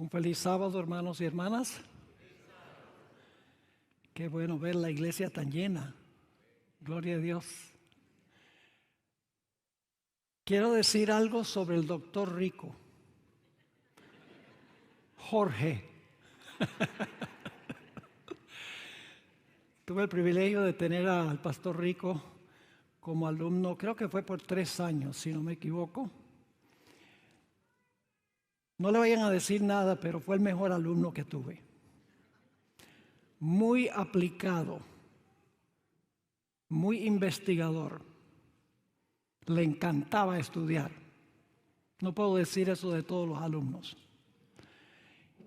Un feliz sábado, hermanos y hermanas. Qué bueno ver la iglesia tan llena. Gloria a Dios. Quiero decir algo sobre el doctor Rico. Jorge. Tuve el privilegio de tener al pastor Rico como alumno, creo que fue por 3 años, si no me equivoco. No le vayan a decir nada, pero fue el mejor alumno que tuve. Muy aplicado, muy investigador. Le encantaba estudiar. No puedo decir eso de todos los alumnos.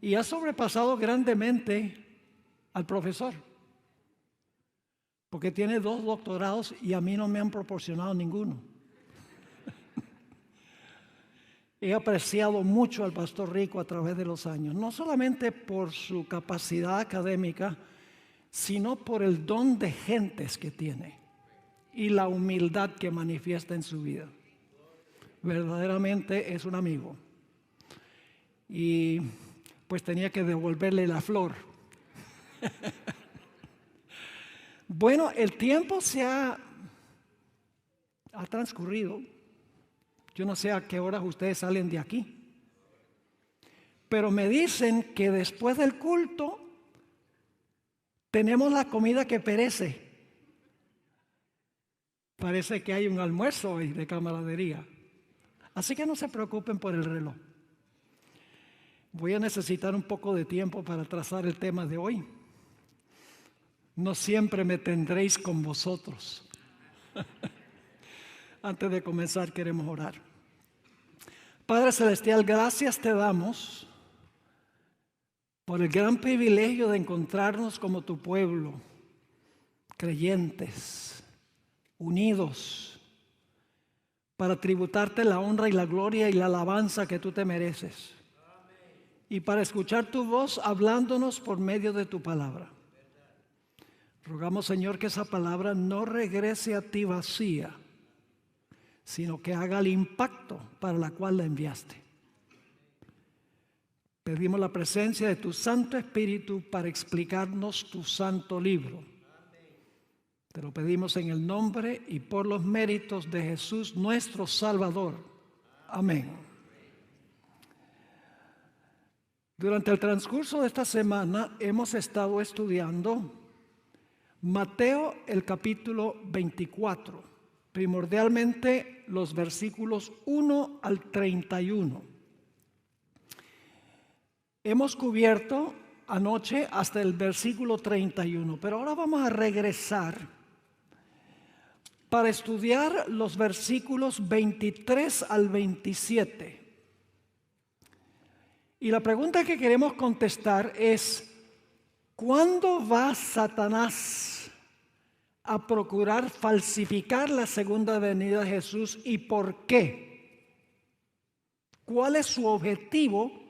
Y ha sobrepasado grandemente al profesor, porque tiene 2 doctorados y a mí no me han proporcionado ninguno. He apreciado mucho al pastor Rico a través de los años, no solamente por su capacidad académica, sino por el don de gentes que tiene y la humildad que manifiesta en su vida. Verdaderamente es un amigo. Y pues tenía que devolverle la flor. Bueno, el tiempo ha transcurrido. Yo no sé a qué horas ustedes salen de aquí. Pero me dicen que después del culto tenemos la comida que perece. Parece que hay un almuerzo hoy de camaradería. Así que no se preocupen por el reloj. Voy a necesitar un poco de tiempo para trazar el tema de hoy. No siempre me tendréis con vosotros. Antes de comenzar queremos orar. Padre Celestial, gracias te damos por el gran privilegio de encontrarnos como tu pueblo, creyentes, unidos, para tributarte la honra y la gloria y la alabanza que tú te mereces. Y para escuchar tu voz hablándonos por medio de tu palabra. Rogamos, Señor, que esa palabra no regrese a ti vacía, sino que haga el impacto para la cual la enviaste. Pedimos la presencia de tu Santo Espíritu para explicarnos tu santo libro. Te lo pedimos en el nombre y por los méritos de Jesús, nuestro Salvador. Amén. Durante el transcurso de esta semana hemos estado estudiando Mateo, el capítulo 24, primordialmente los versículos 1 al 31. Hemos cubierto anoche hasta el versículo 31, pero ahora vamos a regresar para estudiar los versículos 23 al 27. Y la pregunta que queremos contestar es: ¿cuándo va Satanás a procurar falsificar la segunda venida de Jesús y por qué? ¿Cuál es su objetivo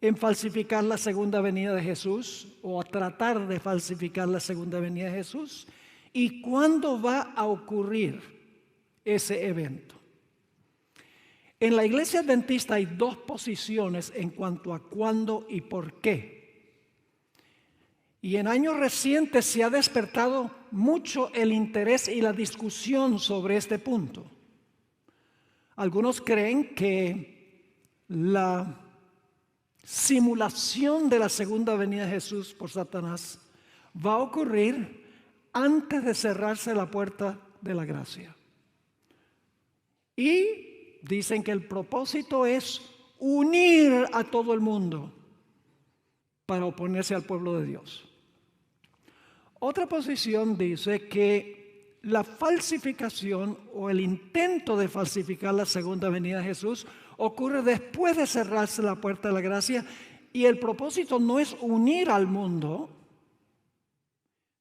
en falsificar la segunda venida de Jesús o a tratar de falsificar la segunda venida de Jesús? ¿Y cuándo va a ocurrir ese evento? En la iglesia adventista hay 2 posiciones en cuanto a cuándo y por qué. Y en años recientes se ha despertado mucho el interés y la discusión sobre este punto. Algunos creen que la simulación de la segunda venida de Jesús por Satanás va a ocurrir antes de cerrarse la puerta de la gracia. Y dicen que el propósito es unir a todo el mundo para oponerse al pueblo de Dios. Otra posición dice que la falsificación o el intento de falsificar la segunda venida de Jesús ocurre después de cerrarse la puerta de la gracia, y el propósito no es unir al mundo,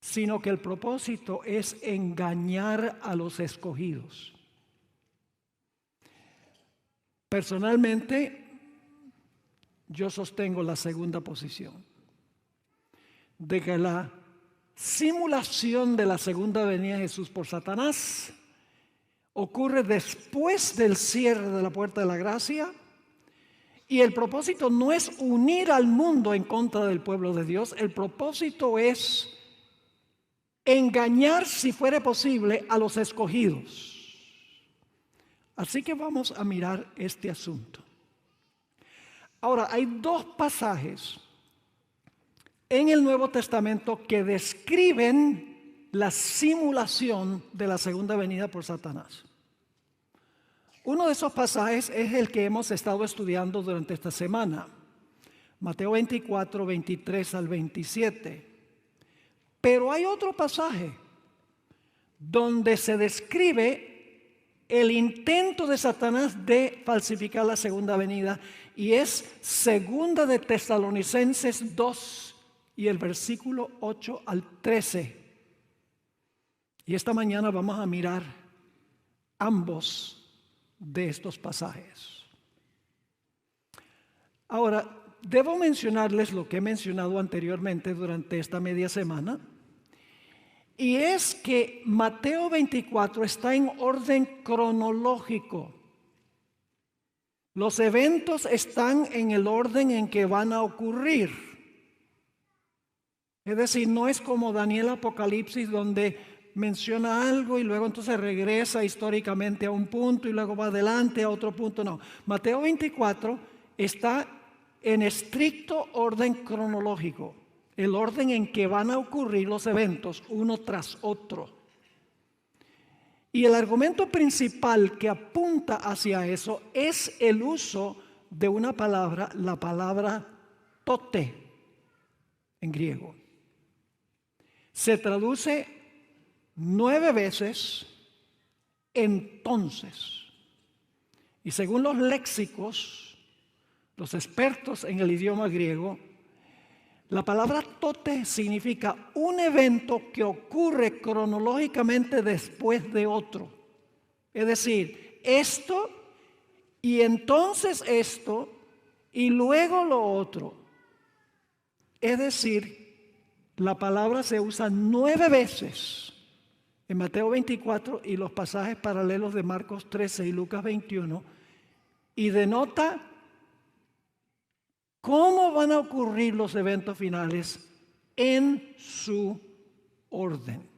sino que el propósito es engañar a los escogidos. Personalmente, yo sostengo la segunda posición, de que la simulación de la segunda venida de Jesús por Satanás ocurre después del cierre de la puerta de la gracia Y el propósito no es unir al mundo en contra del pueblo de Dios. El propósito es engañar, si fuera posible, a los escogidos. Así que vamos a mirar este asunto. Ahora, hay dos pasajes en el Nuevo Testamento que describen la simulación de la segunda venida por Satanás. Uno de esos pasajes es el que hemos estado estudiando durante esta semana, Mateo 24, 23 al 27. Pero hay otro pasaje donde se describe el intento de Satanás de falsificar la segunda venida, y es segunda de Tesalonicenses 2 y el versículo 8 al 13. Y esta mañana vamos a mirar ambos de estos pasajes. Ahora, debo mencionarles lo que he mencionado anteriormente durante esta media semana, y es que Mateo 24 está en orden cronológico. Los eventos están en el orden en que van a ocurrir. Es decir, no es como Daniel Apocalipsis, donde menciona algo y luego entonces regresa históricamente a un punto y luego va adelante a otro punto. No, Mateo 24 está en estricto orden cronológico, el orden en que van a ocurrir los eventos uno tras otro. Y el argumento principal que apunta hacia eso es el uso de una palabra, la palabra tote en griego. Se traduce 9 veces entonces. Y según los léxicos, los expertos en el idioma griego, la palabra tote significa un evento que ocurre cronológicamente después de otro. Es decir, esto y entonces esto y luego lo otro. Es decir, la palabra se usa 9 veces en Mateo 24 y los pasajes paralelos de Marcos 13 y Lucas 21, y denota cómo van a ocurrir los eventos finales en su orden.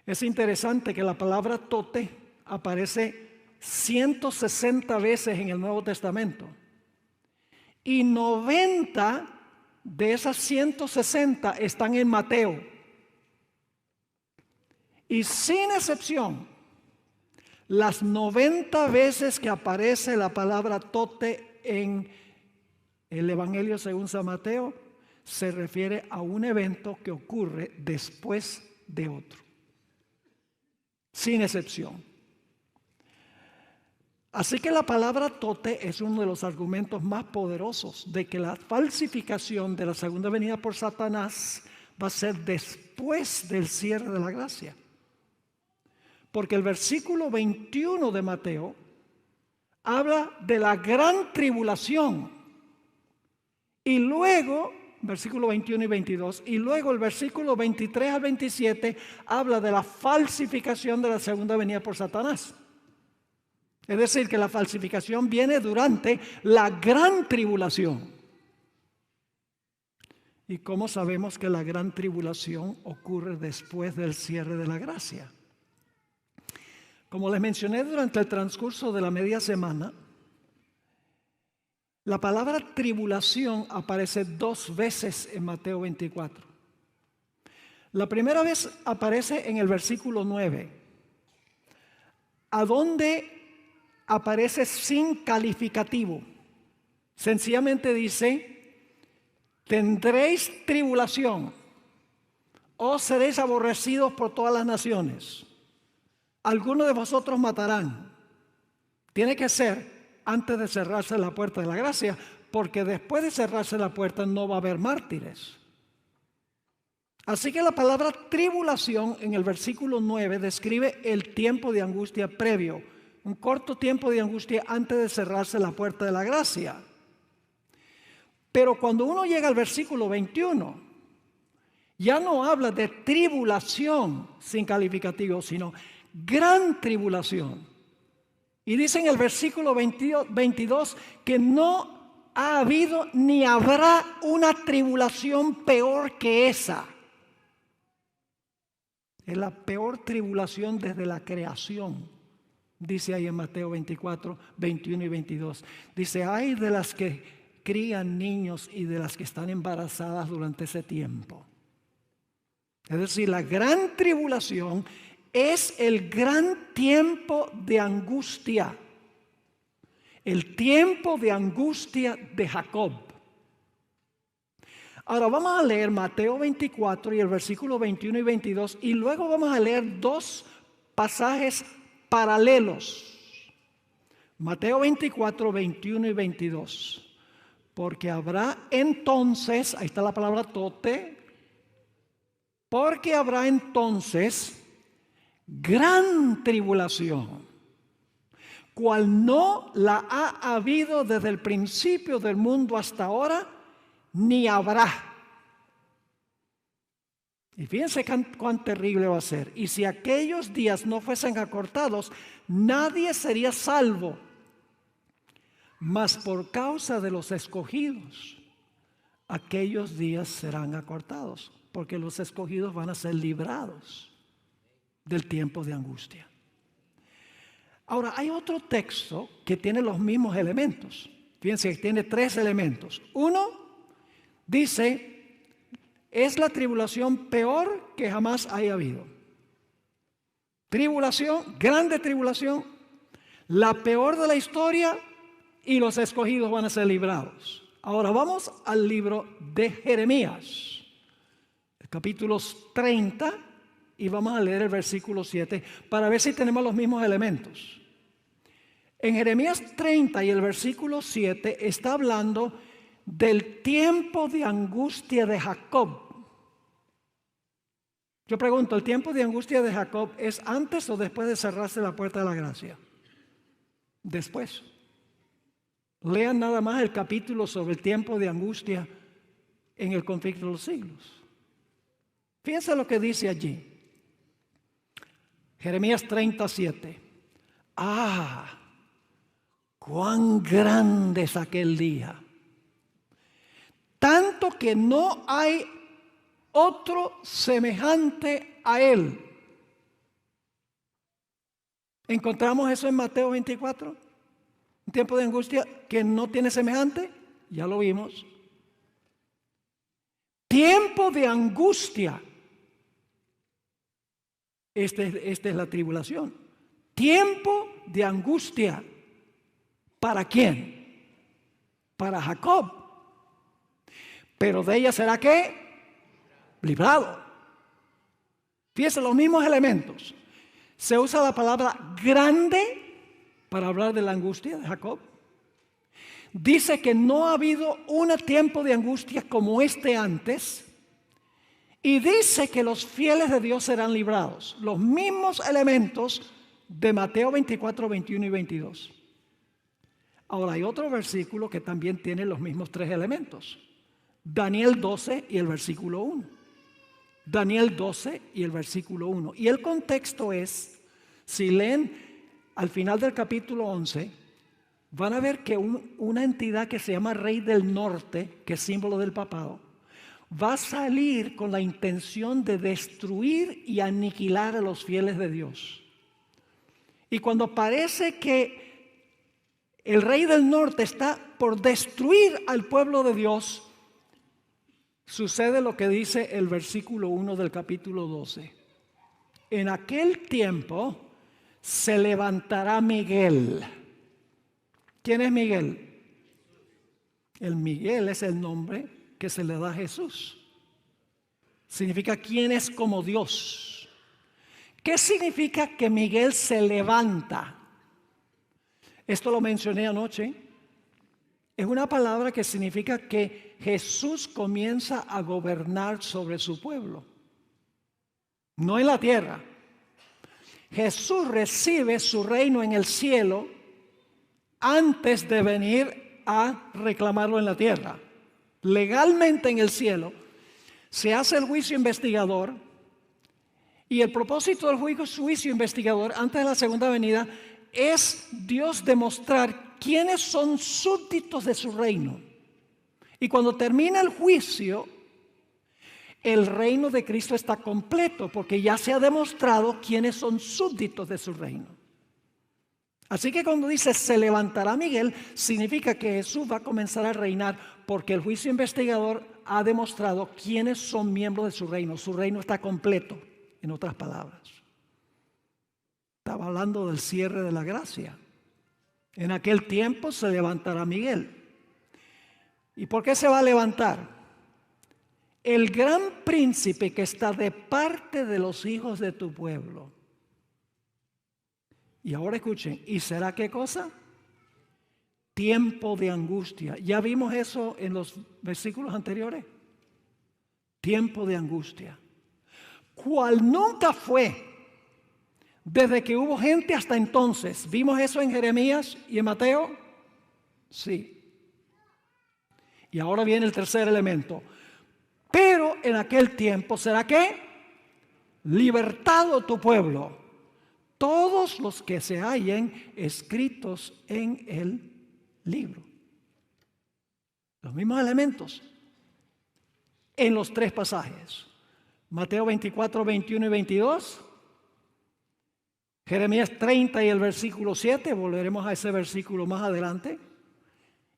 Es interesante que la palabra tote aparece 160 veces en el Nuevo Testamento, y 90 de esas 160 están en Mateo. Y sin excepción, las 90 veces que aparece la palabra tote en el Evangelio según San Mateo, se refiere a un evento que ocurre después de otro. Sin excepción. Así que la palabra tote es uno de los argumentos más poderosos de que la falsificación de la segunda venida por Satanás va a ser después del cierre de la gracia. Porque el versículo 21 de Mateo habla de la gran tribulación. Y luego, versículo 21 y 22, y luego el versículo 23 al 27 habla de la falsificación de la segunda venida por Satanás. Es decir, que la falsificación viene durante la gran tribulación. ¿Y cómo sabemos que la gran tribulación ocurre después del cierre de la gracia? Como les mencioné durante el transcurso de la media semana, la palabra tribulación aparece 2 veces en Mateo 24. La primera vez aparece en el versículo 9, a donde aparece sin calificativo. Sencillamente dice: tendréis tribulación, o seréis aborrecidos por todas las naciones. Algunos de vosotros matarán. Tiene que ser antes de cerrarse la puerta de la gracia, porque después de cerrarse la puerta no va a haber mártires. Así que la palabra tribulación en el versículo 9 describe el tiempo de angustia previo, un corto tiempo de angustia antes de cerrarse la puerta de la gracia. Pero cuando uno llega al versículo 21, ya no habla de tribulación sin calificativo, sino gran tribulación. Y dice en el versículo 22 que no ha habido ni habrá una tribulación peor que esa. Es la peor tribulación desde la creación. Dice ahí en Mateo 24, 21 y 22. Dice, ay de las que crían niños y de las que están embarazadas durante ese tiempo. Es decir, la gran tribulación es el gran tiempo de angustia. El tiempo de angustia de Jacob. Ahora vamos a leer Mateo 24 y el versículo 21 y 22 y luego vamos a leer dos pasajes paralelos. Mateo 24, 21 y 22. Porque habrá entonces, ahí está la palabra tote, porque habrá entonces gran tribulación, cual no la ha habido desde el principio del mundo hasta ahora, ni habrá. Y fíjense cuán terrible va a ser. Y si aquellos días no fuesen acortados, nadie sería salvo. Mas por causa de los escogidos, aquellos días serán acortados, porque los escogidos van a ser librados del tiempo de angustia. Ahora, hay otro texto que tiene los mismos elementos. Fíjense que tiene tres elementos. Uno, dice, es la tribulación peor que jamás haya habido. Tribulación, grande tribulación, la peor de la historia y los escogidos van a ser librados. Ahora vamos al libro de Jeremías, capítulos 30, y vamos a leer el versículo 7 para ver si tenemos los mismos elementos. En Jeremías 30 y el versículo 7 está hablando del tiempo de angustia de Jacob. Yo pregunto, ¿el tiempo de angustia de Jacob es antes o después de cerrarse la puerta de la gracia? Después. Lean nada más el capítulo sobre el tiempo de angustia en el conflicto de los siglos. Fíjense lo que dice allí. Jeremías 37. ¡Ah! ¡Cuán grande es aquel día! Tanto que no hay otro semejante a él. ¿Encontramos eso en Mateo 24? Un tiempo de angustia que no tiene semejante. Ya lo vimos. Tiempo de angustia. Esta es la tribulación. Tiempo de angustia. ¿Para quién? Para Jacob. Pero de ella será ¿qué? Librado. Fíjense los mismos elementos. Se usa la palabra grande para hablar de la angustia de Jacob. Dice que no ha habido un tiempo de angustia como este antes. Y dice que los fieles de Dios serán librados. Los mismos elementos de Mateo 24, 21 y 22. Ahora hay otro versículo que también tiene los mismos tres elementos. Daniel 12 y el versículo 1. Daniel 12 y el versículo 1. Y el contexto es, si leen al final del capítulo 11, van a ver que una entidad que se llama Rey del Norte, que es símbolo del papado, va a salir con la intención de destruir y aniquilar a los fieles de Dios. Y cuando parece que el Rey del Norte está por destruir al pueblo de Dios, sucede lo que dice el versículo 1 del capítulo 12. En aquel tiempo se levantará Miguel. ¿Quién es Miguel? El Miguel es el nombre que se le da a Jesús. Significa quién es como Dios. ¿Qué significa que Miguel se levanta? Esto lo mencioné anoche. Es una palabra que significa que Jesús comienza a gobernar sobre su pueblo. No en la tierra. Jesús recibe su reino en el cielo antes de venir a reclamarlo en la tierra. Legalmente en el cielo se hace el juicio investigador, y el propósito del juicio investigador antes de la segunda venida es Dios demostrar quiénes son súbditos de su reino. Y cuando termina el juicio, el reino de Cristo está completo, porque ya se ha demostrado quiénes son súbditos de su reino. Así que cuando dice se levantará Miguel, significa que Jesús va a comenzar a reinar, porque el juicio investigador ha demostrado quiénes son miembros de su reino. Su reino está completo, en otras palabras. Estaba hablando del cierre de la gracia. En aquel tiempo se levantará Miguel. ¿Y por qué se va a levantar? El gran príncipe que está de parte de los hijos de tu pueblo. Y ahora escuchen, ¿y será qué cosa? Tiempo de angustia. ¿Ya vimos eso en los versículos anteriores? Tiempo de angustia. ¿Cuál nunca fue? Desde que hubo gente hasta entonces. ¿Vimos eso en Jeremías y en Mateo? Sí. Y ahora viene el tercer elemento. Pero en aquel tiempo será ¿qué? Libertado tu pueblo. Todos los que se hallen escritos en el libro. Los mismos elementos en los tres pasajes. Mateo 24, 21 y 22. Jeremías 30 y el versículo 7. Volveremos a ese versículo más adelante.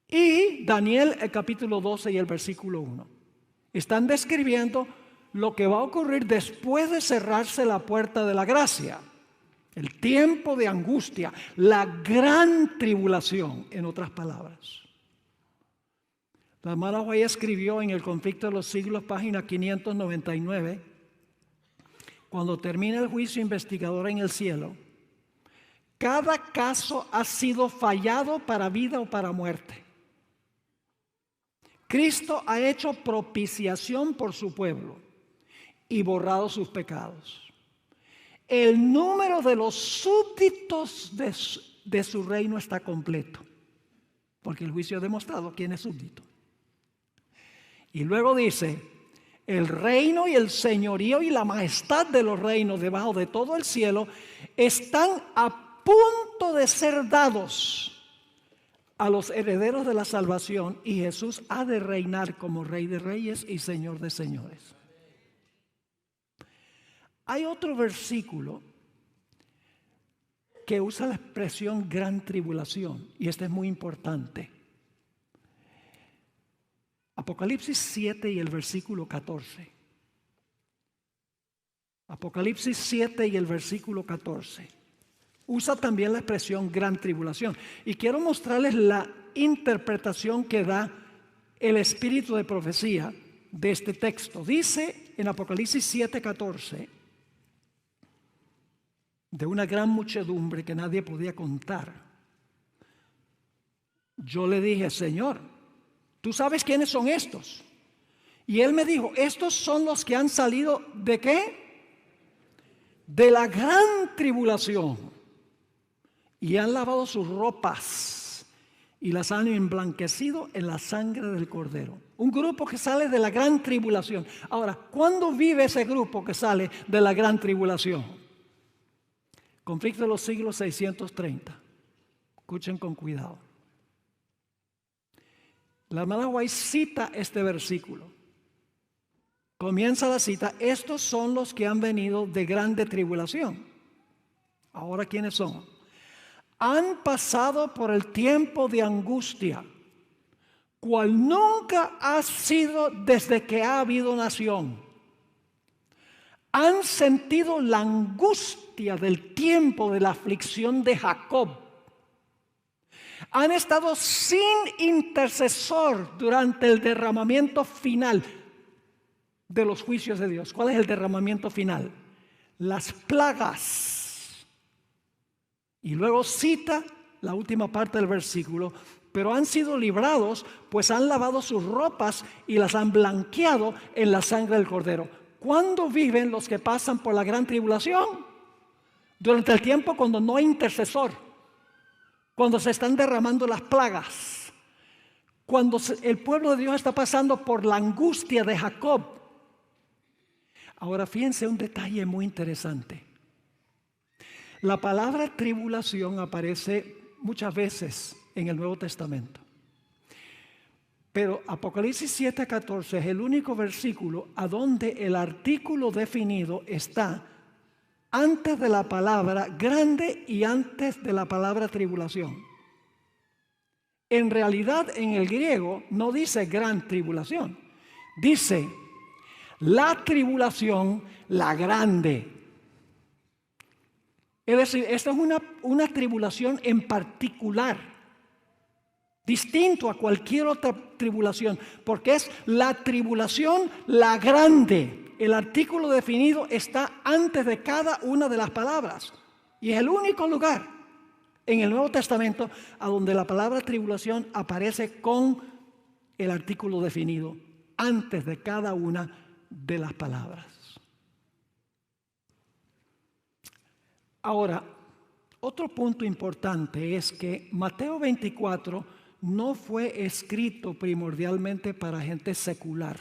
Y Daniel el capítulo 12 y el versículo 1. Están describiendo lo que va a ocurrir después de cerrarse la puerta de la gracia. El tiempo de angustia, la gran tribulación, en otras palabras. La hermana White escribió en El conflicto de los siglos, página 599, cuando termina el juicio investigador en el cielo, cada caso ha sido fallado para vida o para muerte. Cristo ha hecho propiciación por su pueblo y borrado sus pecados. El número de los súbditos de su reino está completo, porque el juicio ha demostrado quién es súbdito. Y luego dice, el reino y el señorío y la majestad de los reinos debajo de todo el cielo están a punto de ser dados a los herederos de la salvación, y Jesús ha de reinar como Rey de Reyes y Señor de Señores. Hay otro versículo que usa la expresión gran tribulación, y este es muy importante. Apocalipsis 7 y el versículo 14. Apocalipsis 7 y el versículo 14. Usa también la expresión gran tribulación. Y quiero mostrarles la interpretación que da el espíritu de profecía de este texto. Dice en Apocalipsis 7, 14, de una gran muchedumbre que nadie podía contar. Yo le dije, Señor, ¿tú sabes quiénes son estos? Y él me dijo, estos son los que han salido ¿de qué? De la gran tribulación. Y han lavado sus ropas y las han emblanquecido en la sangre del Cordero. Un grupo que sale de la gran tribulación. Ahora, ¿cuándo vive ese grupo que sale de la gran tribulación? Conflicto de los siglos 630. Escuchen con cuidado. La hermana White cita este versículo. Comienza la cita, estos son los que han venido de grande tribulación. Ahora, ¿quiénes son? Han pasado por el tiempo de angustia, cual nunca ha sido desde que ha habido nación. Han sentido la angustia del tiempo de la aflicción de Jacob. Han estado sin intercesor durante el derramamiento final de los juicios de Dios. ¿Cuál es el derramamiento final? Las plagas. Y luego cita la última parte del versículo, pero han sido librados, pues han lavado sus ropas y las han blanqueado en la sangre del Cordero. ¿Cuándo viven los que pasan por la gran tribulación? Durante el tiempo cuando no hay intercesor, cuando se están derramando las plagas, cuando el pueblo de Dios está pasando por la angustia de Jacob. Ahora fíjense un detalle muy interesante. La palabra tribulación aparece muchas veces en el Nuevo Testamento. Pero Apocalipsis 7:14 es el único versículo a donde el artículo definido está antes de la palabra grande y antes de la palabra tribulación. En realidad, en el griego no dice gran tribulación, dice la tribulación, la grande. Es decir, esta es una tribulación en particular, distinto a cualquier otra tribulación, porque es la tribulación, la grande. El artículo definido está antes de cada una de las palabras. Y es el único lugar en el Nuevo Testamento a donde la palabra tribulación aparece con el artículo definido antes de cada una de las palabras. Ahora, otro punto importante es que Mateo 24 no fue escrito primordialmente para gente secular.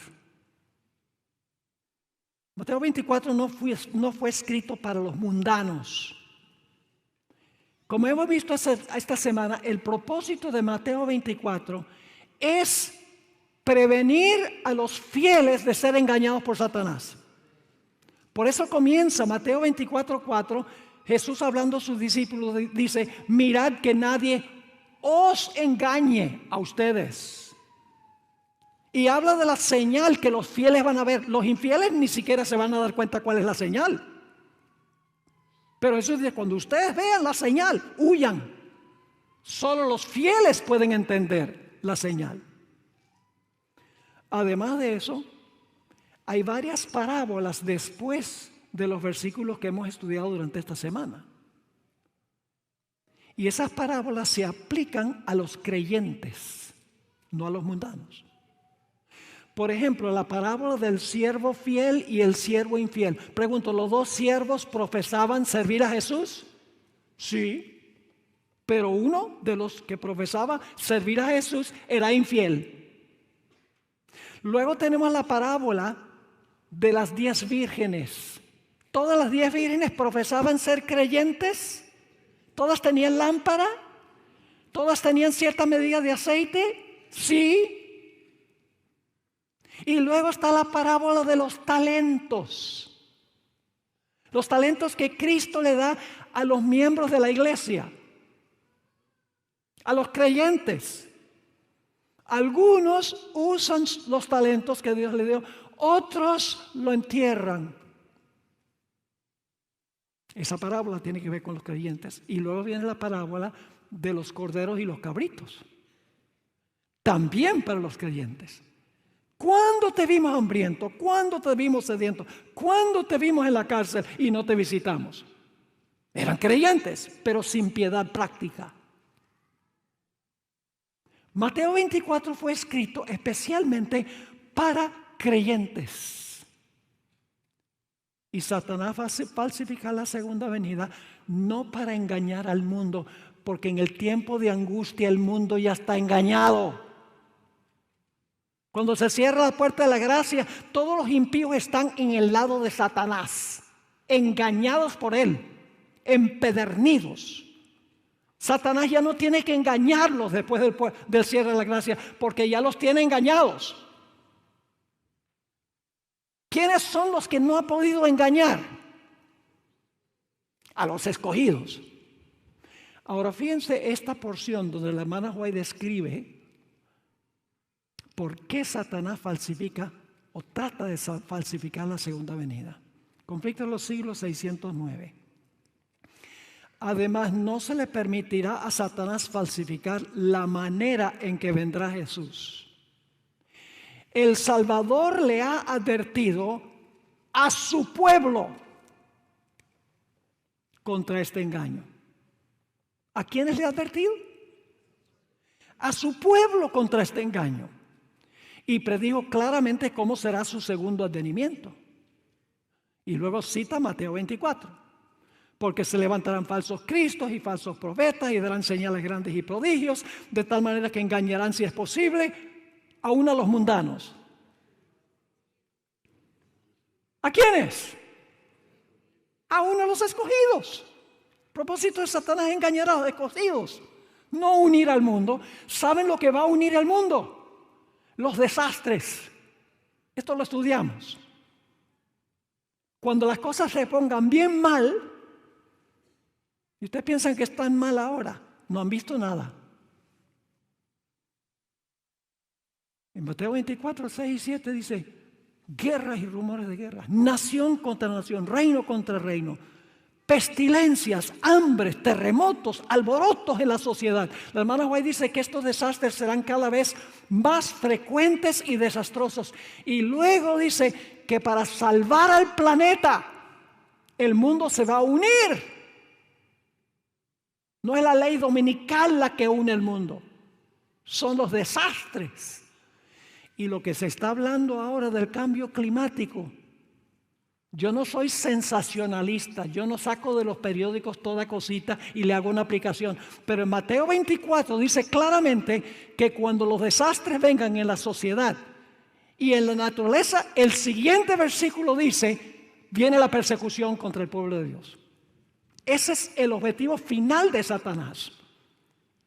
Mateo 24 no fue escrito para los mundanos. Como hemos visto esta semana, el propósito de Mateo 24 es prevenir a los fieles de ser engañados por Satanás. Por eso comienza Mateo 24:4, Jesús hablando a sus discípulos dice: mirad que nadie os engañe a ustedes. Y habla de la señal que los fieles van a ver. Los infieles ni siquiera se van a dar cuenta cuál es la señal. Pero eso dice, cuando ustedes vean la señal, huyan. Solo los fieles pueden entender la señal. Además de eso, hay varias parábolas después de los versículos que hemos estudiado durante esta semana. Y esas parábolas se aplican a los creyentes, no a los mundanos. Por ejemplo, la parábola del siervo fiel y el siervo infiel. Pregunto, ¿los dos siervos profesaban servir a Jesús? Sí, pero uno de los que profesaba servir a Jesús era infiel. Luego tenemos la parábola de las 10 vírgenes. Todas las 10 vírgenes profesaban ser creyentes. Todas tenían lámpara. Todas tenían cierta medida de aceite. Sí. Y luego está la parábola de los talentos. Los talentos que Cristo le da a los miembros de la iglesia, a los creyentes. Algunos usan los talentos que Dios le dio, otros lo entierran. Esa parábola tiene que ver con los creyentes. Y luego viene la parábola de los corderos y los cabritos, también para los creyentes. ¿Cuándo te vimos hambriento? ¿Cuándo te vimos sediento? ¿Cuándo te vimos en la cárcel y no te visitamos? Eran creyentes, pero sin piedad práctica. Mateo 24 fue escrito especialmente para creyentes. Y Satanás va a falsificar la segunda venida no para engañar al mundo, porque en el tiempo de angustia el mundo ya está engañado. Cuando se cierra la puerta de la gracia, todos los impíos están en el lado de Satanás, engañados por él, empedernidos. Satanás ya no tiene que engañarlos después del cierre de la gracia, porque ya los tiene engañados. ¿Quiénes son los que no ha podido engañar? A los escogidos. Ahora fíjense esta porción donde la hermana White describe ¿por qué Satanás falsifica o trata de falsificar la segunda venida? Conflicto en los siglos 609. Además, no se le permitirá a Satanás falsificar la manera en que vendrá Jesús. El Salvador le ha advertido a su pueblo contra este engaño. ¿A quiénes le ha advertido? A su pueblo contra este engaño. Y predijo claramente cómo será su segundo advenimiento. Y luego cita Mateo 24. Porque se levantarán falsos cristos y falsos profetas y darán señales grandes y prodigios, de tal manera que engañarán, si es posible, aún a los mundanos. ¿A quiénes? Aún a los escogidos. propósito de Satanás es engañar a los escogidos, no unir al mundo. ¿Saben lo que va a unir al mundo? Los desastres. Esto lo estudiamos. Cuando las cosas se pongan bien mal, y ustedes piensan que están mal ahora, no han visto nada. En Mateo 24, 6 y 7 dice, guerras y rumores de guerra, nación contra nación, reino contra reino, pestilencias, hambres, terremotos, alborotos en la sociedad. La hermana White dice que estos desastres serán cada vez más frecuentes y desastrosos. Y luego dice que para salvar al planeta, el mundo se va a unir. No es la ley dominical la que une el mundo, son los desastres. Y lo que se está hablando ahora del cambio climático, yo no soy sensacionalista, yo no saco de los periódicos toda cosita y le hago una aplicación. Pero en Mateo 24 dice claramente que cuando los desastres vengan en la sociedad y en la naturaleza, el siguiente versículo dice, viene la persecución contra el pueblo de Dios. Ese es el objetivo final de Satanás.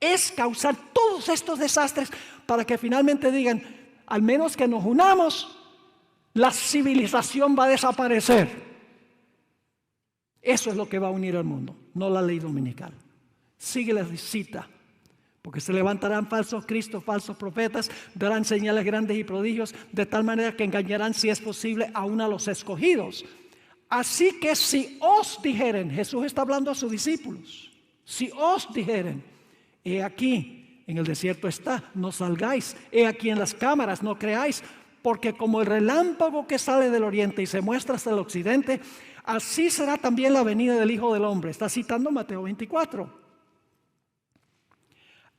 Es causar todos estos desastres para que finalmente digan, al menos que nos unamos, la civilización va a desaparecer. Eso es lo que va a unir al mundo, no la ley dominical. Sigue la cita. Porque se levantarán falsos cristos, falsos profetas, darán señales grandes y prodigios, de tal manera que engañarán, si es posible, aún a los escogidos. Así que si os dijeren, Jesús está hablando a sus discípulos, si os dijeren, he aquí, en el desierto está, no salgáis, he aquí en las cámaras, no creáis, porque como el relámpago que sale del oriente y se muestra hasta el occidente, así será también la venida del Hijo del Hombre. Está citando Mateo 24.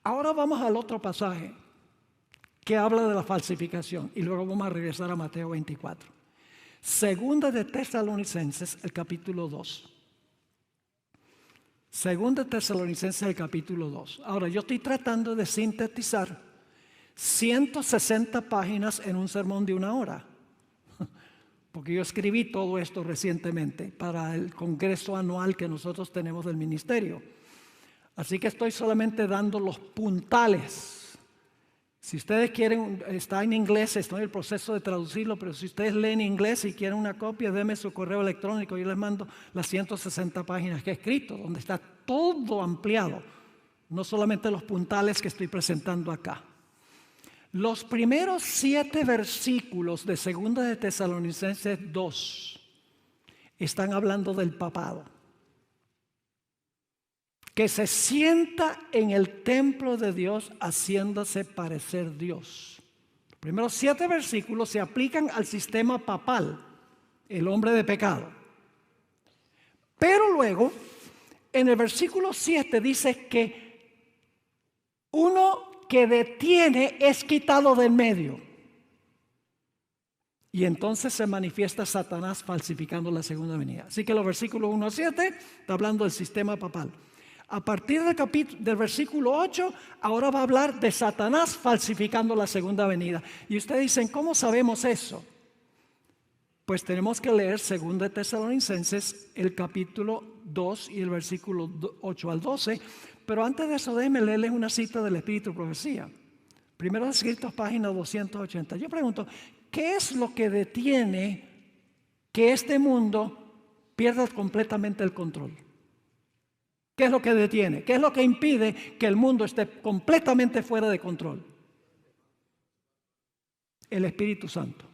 Ahora vamos al otro pasaje que habla de la falsificación y luego vamos a regresar a Mateo 24. Segunda de Tesalonicenses, el capítulo 2. Segunda de Tesalonicenses, el capítulo 2. Ahora, yo estoy tratando de sintetizar 160 páginas en un sermón de 1 hora. Porque yo escribí todo esto recientemente para el congreso anual que nosotros tenemos del ministerio. Así que estoy solamente dando los puntales. Si ustedes quieren, está en inglés, estoy en el proceso de traducirlo, pero si ustedes leen inglés y quieren una copia, denme su correo electrónico. Yo les mando las 160 páginas que he escrito, donde está todo ampliado. No solamente los puntales que estoy presentando acá. Los primeros 7 versículos de 2 de Tesalonicenses 2 están hablando del papado, que se sienta en el templo de Dios haciéndose parecer Dios. Los primeros 7 versículos se aplican al sistema papal, el hombre de pecado. Pero luego, en el versículo 7 dice que uno que detiene es quitado del medio. Y entonces se manifiesta Satanás falsificando la segunda venida. Así que los versículos 1 a 7 está hablando del sistema papal. A partir del versículo 8, ahora va a hablar de Satanás falsificando la segunda venida. Y ustedes dicen, ¿cómo sabemos eso? Pues tenemos que leer 2 de Tesalonicenses, el capítulo 2 y el versículo 8 al 12. Pero antes de eso, déjenme leerles una cita del Espíritu de Profecía. Primeros Escritos, página 280. Yo pregunto, ¿qué es lo que detiene que este mundo pierda completamente el control? ¿Qué es lo que detiene? ¿Qué es lo que impide que el mundo esté completamente fuera de control? El Espíritu Santo.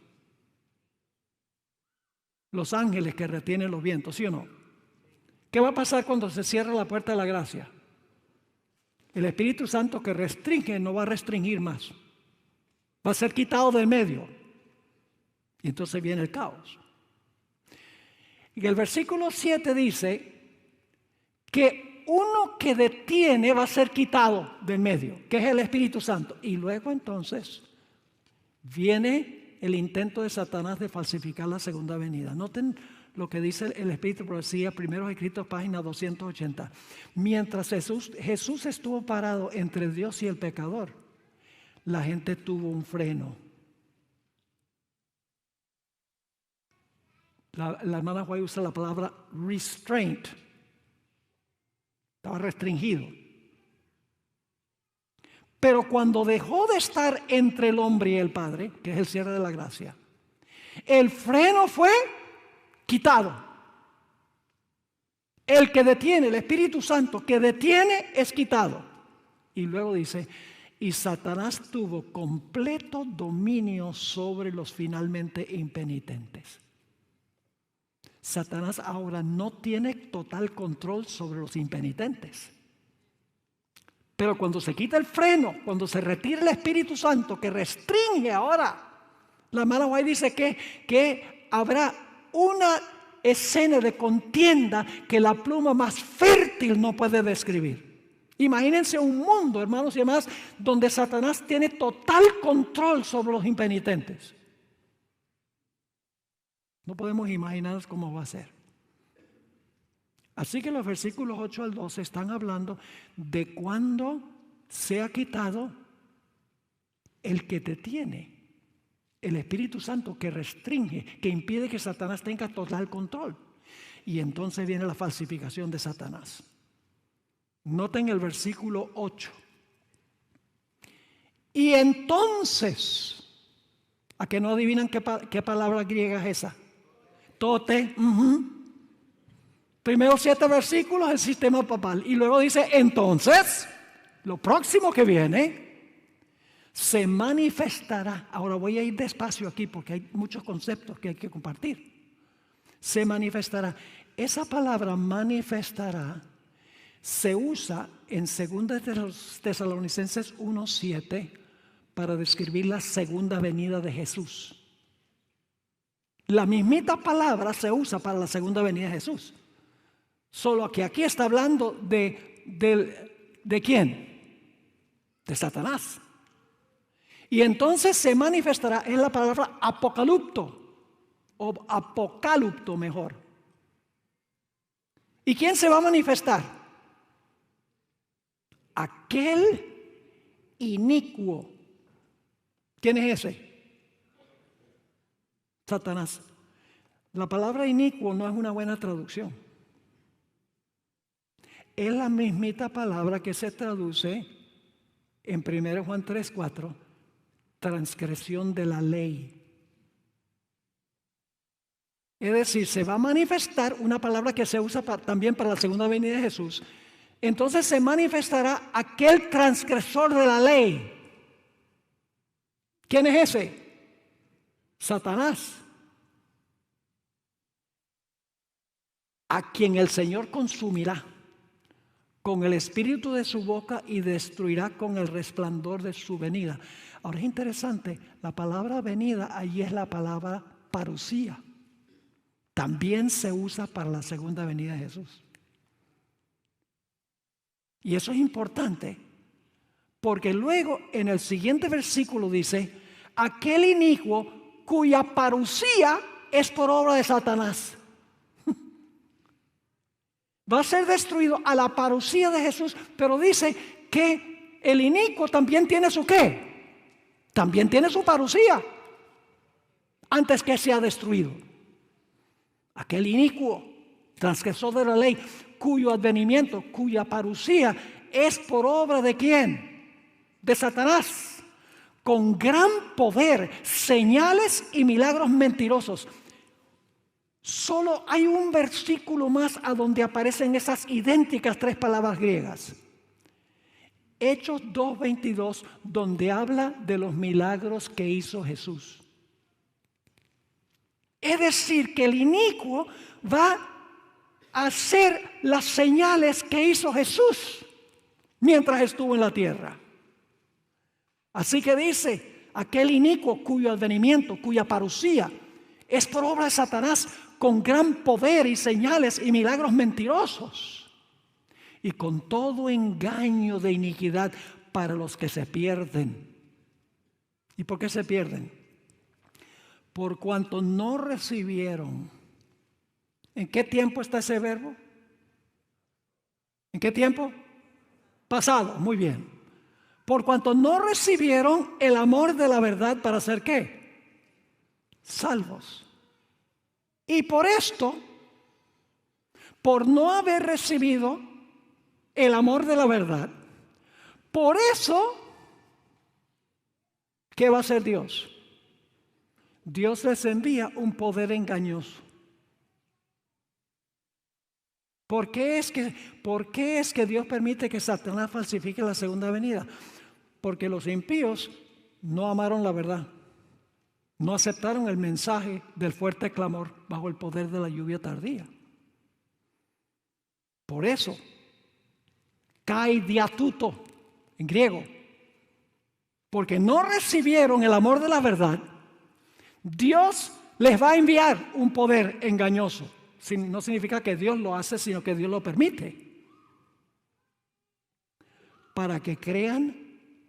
Los ángeles que retienen los vientos, ¿sí o no? ¿Qué va a pasar cuando se cierra la puerta de la gracia? El Espíritu Santo que restringe no va a restringir más. Va a ser quitado del medio. Y entonces viene el caos. Y el versículo 7 dice que uno que detiene va a ser quitado del medio, que es el Espíritu Santo. Y luego entonces viene el intento de Satanás de falsificar la segunda venida. Noten lo que dice el Espíritu de Profecía, Primeros Escritos, página 280. Mientras Jesús estuvo parado entre Dios y el pecador, la gente tuvo un freno. La hermana White usa la palabra restraint. estaba restringido. Pero cuando dejó de estar entre el hombre y el Padre, que es el cierre de la gracia, el freno fue quitado. El que detiene, el Espíritu Santo que detiene, es quitado. Y luego dice, y Satanás tuvo completo dominio sobre los finalmente impenitentes. Satanás ahora no tiene total control sobre los impenitentes. Pero cuando se quita el freno, cuando se retira el Espíritu Santo que restringe ahora, la hermana White dice que habrá una escena de contienda que la pluma más fértil no puede describir. Imagínense un mundo, hermanos y hermanas, donde Satanás tiene total control sobre los impenitentes. No podemos imaginar cómo va a ser. Así que los versículos 8 al 12 están hablando de cuando se ha quitado el que detiene, el Espíritu Santo que restringe, que impide que Satanás tenga total control. Y entonces viene la falsificación de Satanás. Noten el versículo 8. Y entonces, ¿a que no adivinan qué palabra griega es esa? Tote. Primero 7 versículos, el sistema papal. Y luego dice, entonces, lo próximo que viene, se manifestará. Ahora voy a ir despacio aquí porque hay muchos conceptos que hay que compartir. Se manifestará. Esa palabra manifestará se usa en 2 Tesalonicenses 1:7 para describir la segunda venida de Jesús. La mismita palabra se usa para la segunda venida de Jesús. Solo que aquí está hablando ¿de quién? De Satanás. Y entonces se manifestará, es la palabra apocalipto, o apocalipto mejor. ¿Y quién se va a manifestar? Aquel inicuo. ¿Quién es ese? Satanás. La palabra inicuo no es una buena traducción. Es la mismita palabra que se traduce en 1 Juan 3:4, transgresión de la ley. Es decir, se va a manifestar una palabra que se usa también para la segunda venida de Jesús. Entonces se manifestará aquel transgresor de la ley. ¿Quién es ese? Satanás. A quien el Señor consumirá con el espíritu de su boca y destruirá con el resplandor de su venida. Ahora es interesante, la palabra venida allí es la palabra parusía. También se usa para la segunda venida de Jesús. Y eso es importante, porque luego en el siguiente versículo dice, aquel inicuo cuya parusía es por obra de Satanás. Va a ser destruido a la parusía de Jesús, pero dice que el inicuo también tiene su ¿qué? También tiene su parusía antes que sea destruido. Aquel inicuo, transgresor de la ley, cuyo advenimiento, cuya parusía es por obra de ¿quién? De Satanás, con gran poder, señales y milagros mentirosos. Solo hay un versículo más a donde aparecen esas idénticas 3 palabras griegas. Hechos 2:22, donde habla de los milagros que hizo Jesús. Es decir, que el inicuo va a hacer las señales que hizo Jesús mientras estuvo en la tierra. Así que dice, aquel inicuo cuyo advenimiento, cuya parusía es por obra de Satanás, con gran poder y señales y milagros mentirosos, y con todo engaño de iniquidad para los que se pierden. ¿Y por qué se pierden? Por cuanto no recibieron. ¿En qué tiempo está ese verbo? ¿En qué tiempo? Pasado, muy bien. Por cuanto no recibieron el amor de la verdad para ser ¿qué? Salvos. Y por esto, por no haber recibido el amor de la verdad. Por eso, ¿qué va a hacer Dios? Dios les envía un poder engañoso. ¿Por qué es que Dios permite que Satanás falsifique la segunda venida? Porque los impíos no amaron la verdad. No aceptaron el mensaje del fuerte clamor bajo el poder de la lluvia tardía. Por eso, kai diatuto en griego, porque no recibieron el amor de la verdad, Dios les va a enviar un poder engañoso. No significa que Dios lo hace, sino que Dios lo permite. Para que crean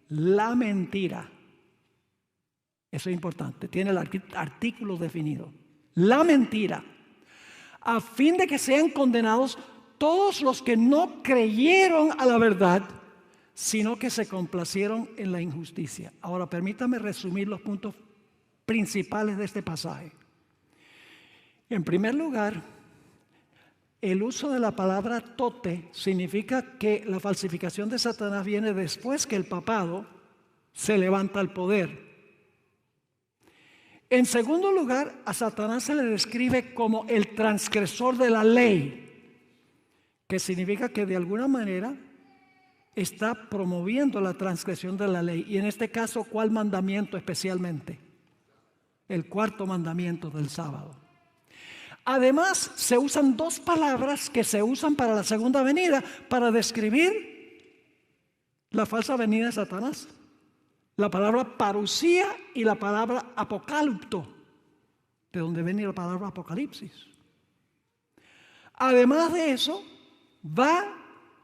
la mentira. Eso es importante, tiene el artículo definido. La mentira, a fin de que sean condenados todos los que no creyeron a la verdad, sino que se complacieron en la injusticia. Ahora, permítame resumir los puntos principales de este pasaje. En primer lugar, el uso de la palabra tote significa que la falsificación de Satanás viene después que el papado se levanta al poder. En segundo lugar, a Satanás se le describe como el transgresor de la ley, que significa que de alguna manera está promoviendo la transgresión de la ley. Y en este caso, ¿cuál mandamiento especialmente? El cuarto mandamiento del sábado. Además, se usan dos palabras que se usan para la segunda venida para describir la falsa venida de Satanás. La palabra parusía y la palabra apocalipto, de donde viene la palabra apocalipsis. Además de eso, va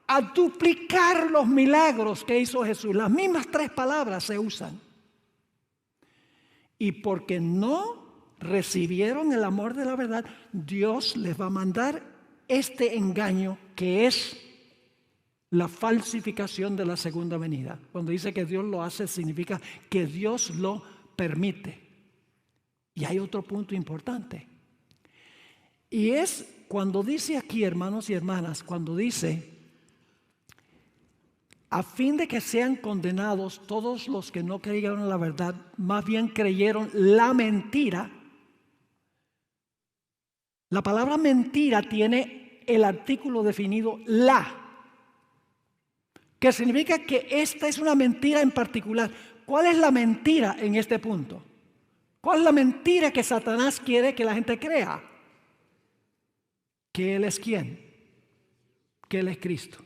a duplicar los milagros que hizo Jesús. Las mismas tres palabras se usan. Y porque no recibieron el amor de la verdad, Dios les va a mandar este engaño que es la falsificación de la segunda venida. Cuando dice que Dios lo hace, significa que Dios lo permite. Y hay otro punto importante. Y es cuando dice aquí, hermanos y hermanas, cuando dice, a fin de que sean condenados todos los que no creyeron la verdad, más bien creyeron la mentira. La palabra mentira tiene el artículo definido la, que significa que esta es una mentira en particular. ¿Cuál es la mentira en este punto? ¿Cuál es la mentira que Satanás quiere que la gente crea? Que Él es ¿quién? Que Él es Cristo.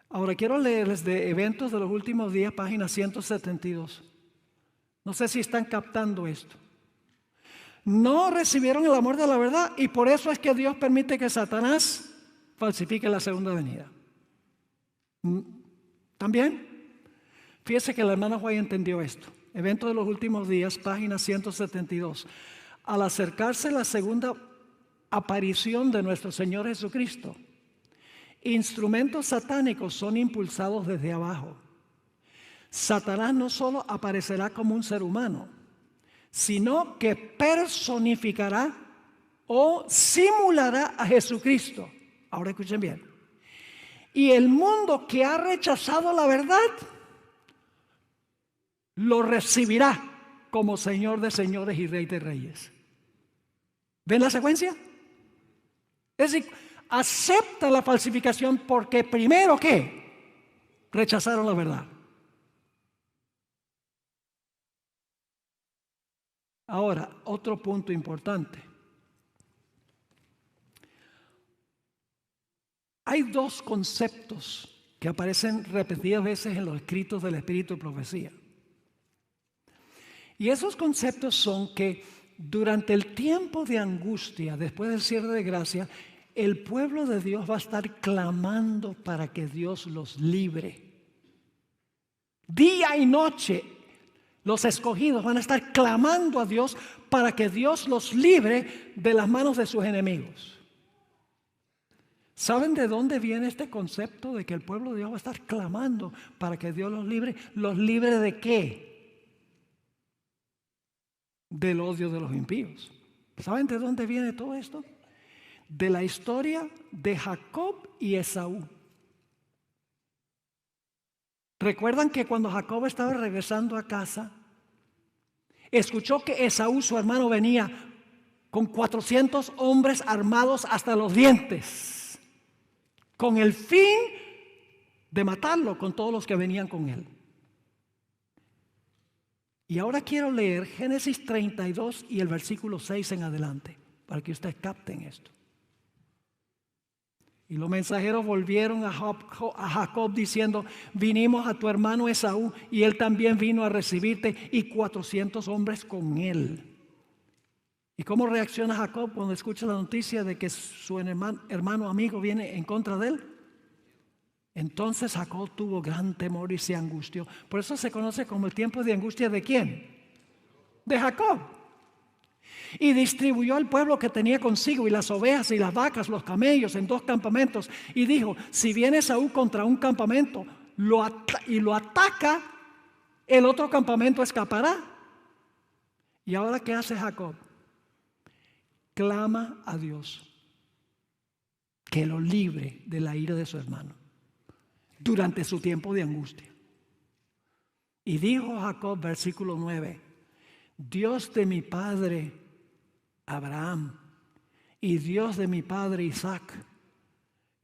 Ahora quiero leerles de Eventos de los Últimos Días, página 172. No sé si están captando esto. No recibieron el amor de la verdad y por eso es que Dios permite que Satanás falsifique la segunda venida. ¿También? Fíjese que la hermana White entendió esto. Evento de los Últimos Días, página 172. Al acercarse la segunda aparición de nuestro Señor Jesucristo, instrumentos satánicos son impulsados desde abajo. Satanás no solo aparecerá como un ser humano, sino que personificará o simulará a Jesucristo. Ahora escuchen bien. Y el mundo que ha rechazado la verdad lo recibirá como Señor de señores y Rey de reyes. ¿Ven la secuencia? Es decir, acepta la falsificación porque primero ¿qué? Rechazaron la verdad. Ahora, otro punto importante. Hay dos conceptos que aparecen repetidas veces en los escritos del Espíritu de Profecía. Y esos conceptos son que durante el tiempo de angustia, después del cierre de gracia, el pueblo de Dios va a estar clamando para que Dios los libre. Día y noche, los escogidos van a estar clamando a Dios para que Dios los libre de las manos de sus enemigos. ¿Saben de dónde viene este concepto de que el pueblo de Dios va a estar clamando para que Dios los libre? ¿Los libre de qué? Del odio de los impíos. ¿Saben de dónde viene todo esto? de la historia de Jacob y Esaú. ¿Recuerdan que cuando Jacob estaba regresando a casa, escuchó que Esaú, su hermano, venía con 400 hombres armados hasta los dientes, con el fin de matarlo con todos los que venían con él? Y ahora quiero leer Génesis 32 y el versículo 6 en adelante, para que ustedes capten esto. Y los mensajeros volvieron a Jacob diciendo: vinimos a tu hermano Esaú, y él también vino a recibirte, y 400 hombres con él. ¿Y cómo reacciona Jacob cuando escucha la noticia de que su hermano amigo viene en contra de él? Entonces Jacob tuvo gran temor y se angustió. Por eso se conoce como el tiempo de angustia ¿de quién? De Jacob. Y distribuyó al pueblo que tenía consigo, y las ovejas y las vacas, los camellos, en 2 campamentos. Y dijo: si viene Esaú contra un campamento y lo ataca, el otro campamento escapará. ¿Y ahora qué hace Jacob? Clama a Dios que lo libre de la ira de su hermano durante su tiempo de angustia. Y dijo Jacob, versículo 9: Dios de mi padre Abraham y Dios de mi padre Isaac,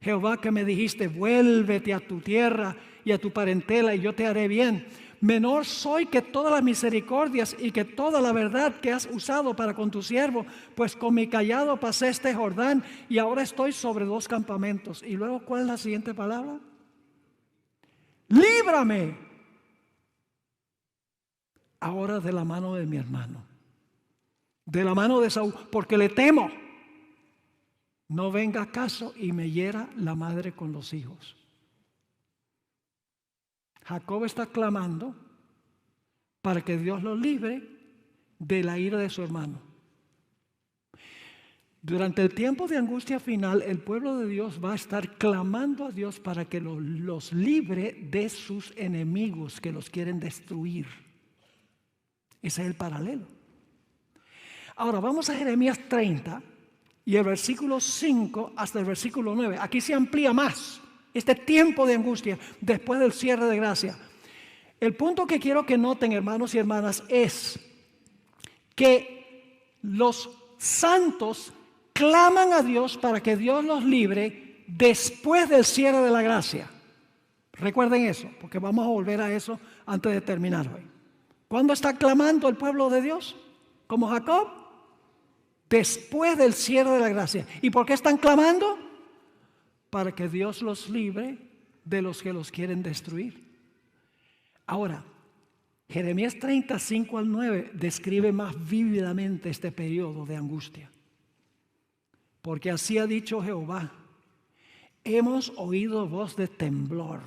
Jehová que me dijiste: vuélvete a tu tierra y a tu parentela, y yo te haré bien. Menor soy que todas las misericordias y que toda la verdad que has usado para con tu siervo, pues con mi cayado pasé este Jordán, y ahora estoy sobre 2 campamentos. Y luego, ¿cuál es la siguiente palabra? Líbrame ahora de la mano de mi hermano, de la mano de Saúl, porque le temo no venga acaso y me hiera la madre con los hijos. Jacob está clamando para que Dios lo libre de la ira de su hermano. Durante el tiempo de angustia final, el pueblo de Dios va a estar clamando a Dios para que los libre de sus enemigos que los quieren destruir. Ese es el paralelo. Ahora vamos a Jeremías 30 y el versículo 5 hasta el versículo 9. Aquí se amplía más este tiempo de angustia después del cierre de gracia. El punto que quiero que noten, hermanos y hermanas, es que los santos claman a Dios para que Dios los libre después del cierre de la gracia. Recuerden eso, porque vamos a volver a eso antes de terminar hoy. ¿Cuándo está clamando el pueblo de Dios? Como Jacob, después del cierre de la gracia. ¿Y por qué están clamando? Para que Dios los libre de los que los quieren destruir. Ahora, Jeremías 35 al 9 describe más vívidamente este periodo de angustia. Porque así ha dicho Jehová: hemos oído voz de temblor.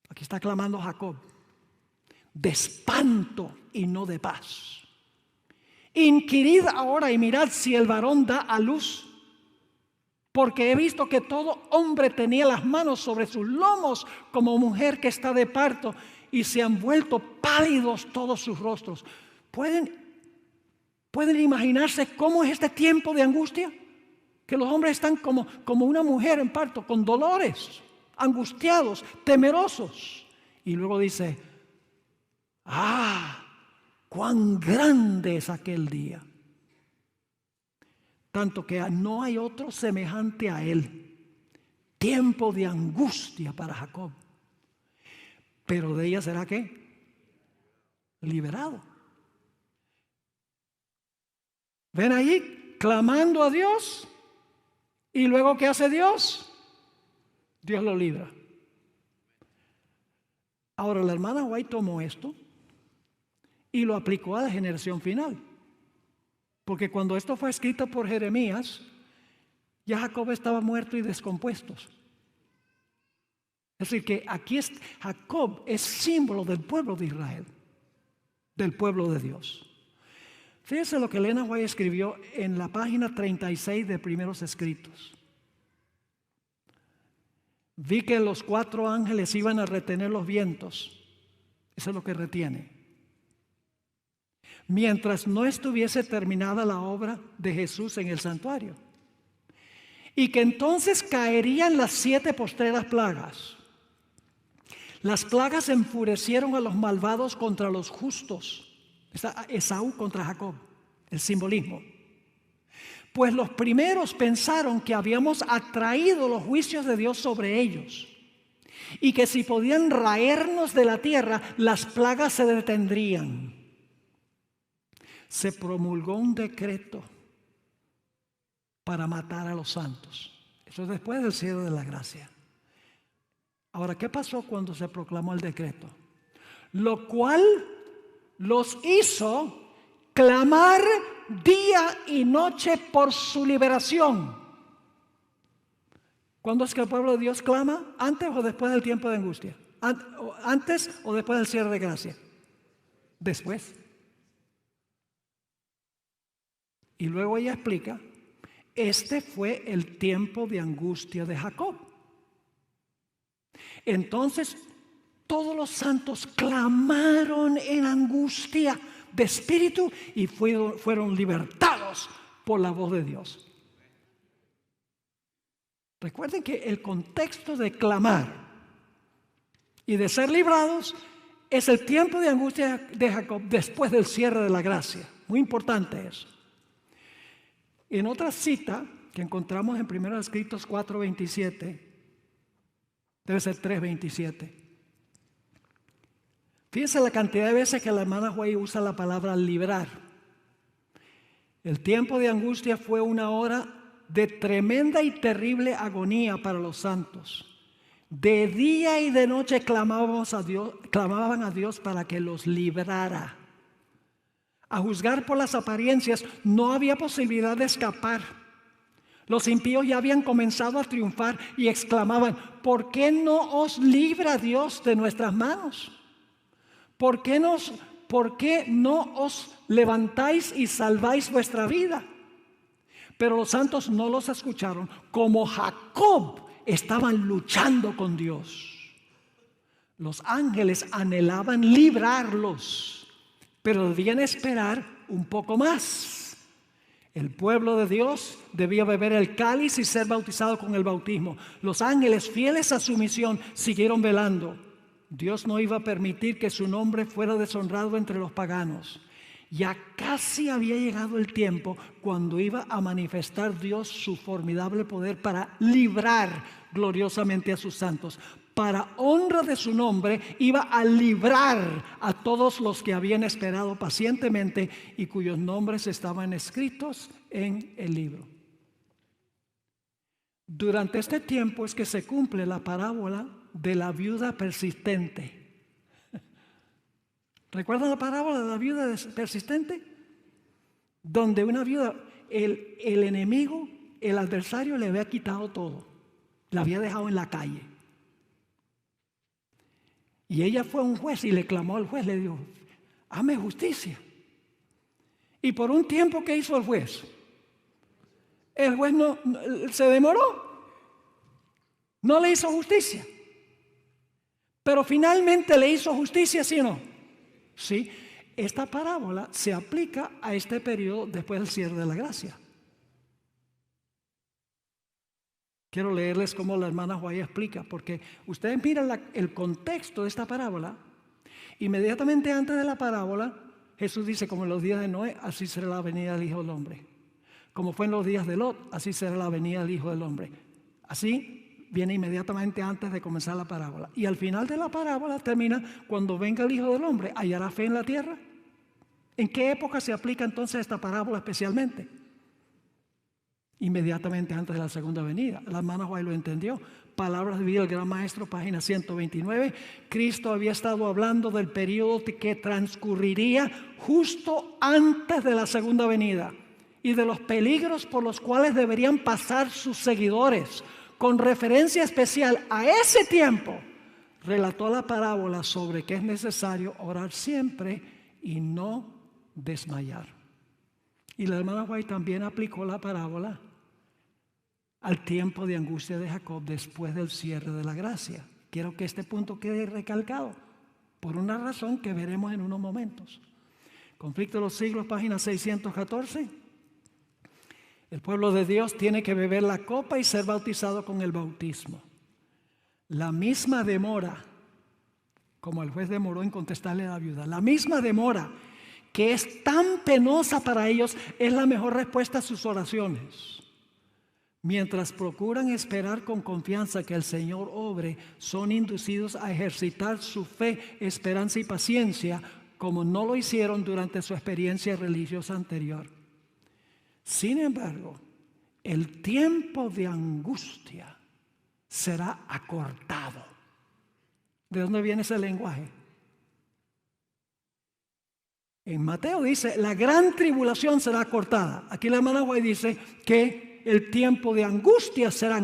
Aquí está clamando Jacob, de espanto y no de paz. Inquirid ahora y mirad si el varón da a luz, porque he visto que todo hombre tenía las manos sobre sus lomos como mujer que está de parto, y se han vuelto pálidos todos sus rostros. ¿Pueden imaginarse cómo es este tiempo de angustia? Que los hombres están como una mujer en parto, con dolores, angustiados, temerosos. Y luego dice: cuán grande es aquel día, tanto que no hay otro semejante a él. Tiempo de angustia para Jacob, pero de ella será ¿qué? Liberado. Ven ahí clamando a Dios, y luego ¿qué hace Dios? Dios lo libra. Ahora la hermana White tomó esto y lo aplicó a la generación final, porque cuando esto fue escrito por Jeremías, ya Jacob estaba muerto y descompuesto. Es decir, que aquí Jacob es símbolo del pueblo de Israel, del pueblo de Dios. Fíjense lo que Elena White escribió en la página 36 de Primeros Escritos. Vi que los 4 ángeles iban a retener los vientos. Eso es lo que retiene. Mientras no estuviese terminada la obra de Jesús en el santuario. y que entonces caerían las 7 postreras plagas. Las plagas enfurecieron a los malvados contra los justos. Está Esaú contra Jacob, el simbolismo. Pues los primeros pensaron que habíamos atraído los juicios de Dios sobre ellos y que si podían raernos de la tierra, las plagas se detendrían. Se promulgó un decreto para matar a los santos. Eso es después del cierre de la gracia. Ahora, ¿qué pasó cuando se proclamó el decreto? Lo cual los hizo clamar día y noche por su liberación. ¿Cuándo es que el pueblo de Dios clama? ¿Antes o después del tiempo de angustia? ¿Antes o después del cierre de gracia? Después. Y luego ella explica, este fue el tiempo de angustia de Jacob. Entonces todos los santos clamaron en angustia de espíritu y fueron libertados por la voz de Dios. Recuerden que el contexto de clamar y de ser librados es el tiempo de angustia de Jacob después del cierre de la gracia. Muy importante eso. En otra cita que encontramos en 1 Escritos 4:27, debe ser 3:27. Fíjense la cantidad de veces que la hermana White usa la palabra librar. El tiempo de angustia fue una hora de tremenda y terrible agonía para los santos. De día y de noche clamaban a Dios para que los librara. A juzgar por las apariencias, no había posibilidad de escapar. Los impíos ya habían comenzado a triunfar y exclamaban, ¿por qué no os libra Dios de nuestras manos? ¿Por qué no os levantáis y salváis vuestra vida? Pero los santos no los escucharon. Como Jacob estaban luchando con Dios. Los ángeles anhelaban librarlos, pero debían esperar un poco más. El pueblo de Dios debía beber el cáliz y ser bautizado con el bautismo. Los ángeles, fieles a su misión, siguieron velando. Dios no iba a permitir que su nombre fuera deshonrado entre los paganos. Ya casi había llegado el tiempo cuando iba a manifestar Dios su formidable poder para librar gloriosamente a sus santos. Para honra de su nombre iba a librar a todos los que habían esperado pacientemente y cuyos nombres estaban escritos en el libro. Durante este tiempo es que se cumple la parábola de la viuda persistente. ¿Recuerdan la parábola de la viuda persistente? Donde una viuda, el enemigo, el adversario le había quitado todo. La había dejado en la calle. Y ella fue a un juez y le clamó al juez, le dijo, hazme justicia. Y por un tiempo, ¿qué hizo el juez? El juez no se demoró. No le hizo justicia. Pero finalmente le hizo justicia, ¿sí o no? Sí. Esta parábola se aplica a este periodo después del cierre de la gracia. Quiero leerles cómo la hermana White explica, porque ustedes miran el contexto de esta parábola. Inmediatamente antes de la parábola, Jesús dice, como en los días de Noé, así será la venida del Hijo del Hombre. Como fue en los días de Lot, así será la venida del Hijo del Hombre. Así viene inmediatamente antes de comenzar la parábola. Y al final de la parábola termina, cuando venga el Hijo del Hombre, ¿hallará fe en la tierra? ¿En qué época se aplica entonces esta parábola especialmente? Inmediatamente antes de la segunda venida. La hermana White lo entendió. Palabras de vida del Gran Maestro, página 129. Cristo había estado hablando del periodo que transcurriría justo antes de la segunda venida y de los peligros por los cuales deberían pasar sus seguidores. Con referencia especial a ese tiempo, relató la parábola sobre que es necesario orar siempre y no desmayar. Y la hermana White también aplicó la parábola al tiempo de angustia de Jacob después del cierre de la gracia. Quiero que este punto quede recalcado por una razón que veremos en unos momentos. Conflicto de los siglos, página 614. El pueblo de Dios tiene que beber la copa y ser bautizado con el bautismo. La misma demora, como el juez demoró en contestarle a la viuda, la misma demora que es tan penosa para ellos es la mejor respuesta a sus oraciones. Mientras procuran esperar con confianza que el Señor obre, son inducidos a ejercitar su fe, esperanza y paciencia, como no lo hicieron durante su experiencia religiosa anterior. Sin embargo, el tiempo de angustia será acortado. ¿De dónde viene ese lenguaje? En Mateo dice, la gran tribulación será acortada. Aquí la hermana White dice que el tiempo de angustia será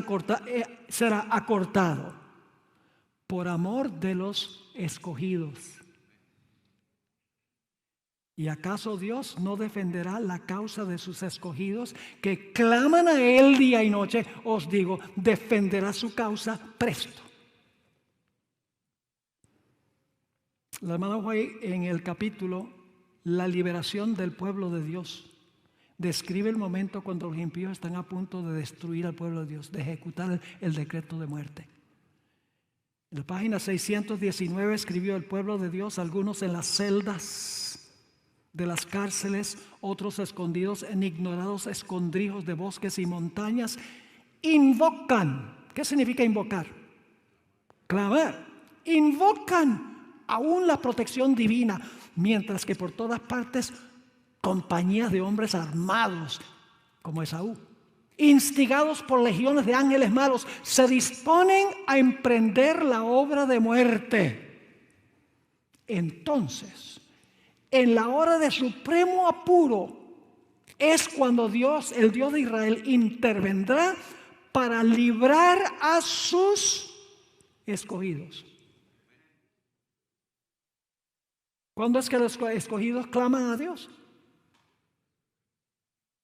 acortado por amor de los escogidos. ¿Y acaso Dios no defenderá la causa de sus escogidos que claman a Él día y noche? Os digo, defenderá su causa presto. La hermana White en el capítulo La liberación del pueblo de Dios describe el momento cuando los impíos están a punto de destruir al pueblo de Dios, de ejecutar el decreto de muerte. En la página 619 escribió: el pueblo de Dios, algunos en las celdas de las cárceles, otros escondidos en ignorados escondrijos de bosques y montañas, invocan. ¿Qué significa invocar? Clamar. Invocan aún la protección divina, mientras que por todas partes compañías de hombres armados como Esaú, instigados por legiones de ángeles malos, se disponen a emprender la obra de muerte. Entonces, en la hora de supremo apuro, es cuando Dios, el Dios de Israel, intervendrá para librar a sus escogidos. ¿Cuándo es que los escogidos claman a Dios?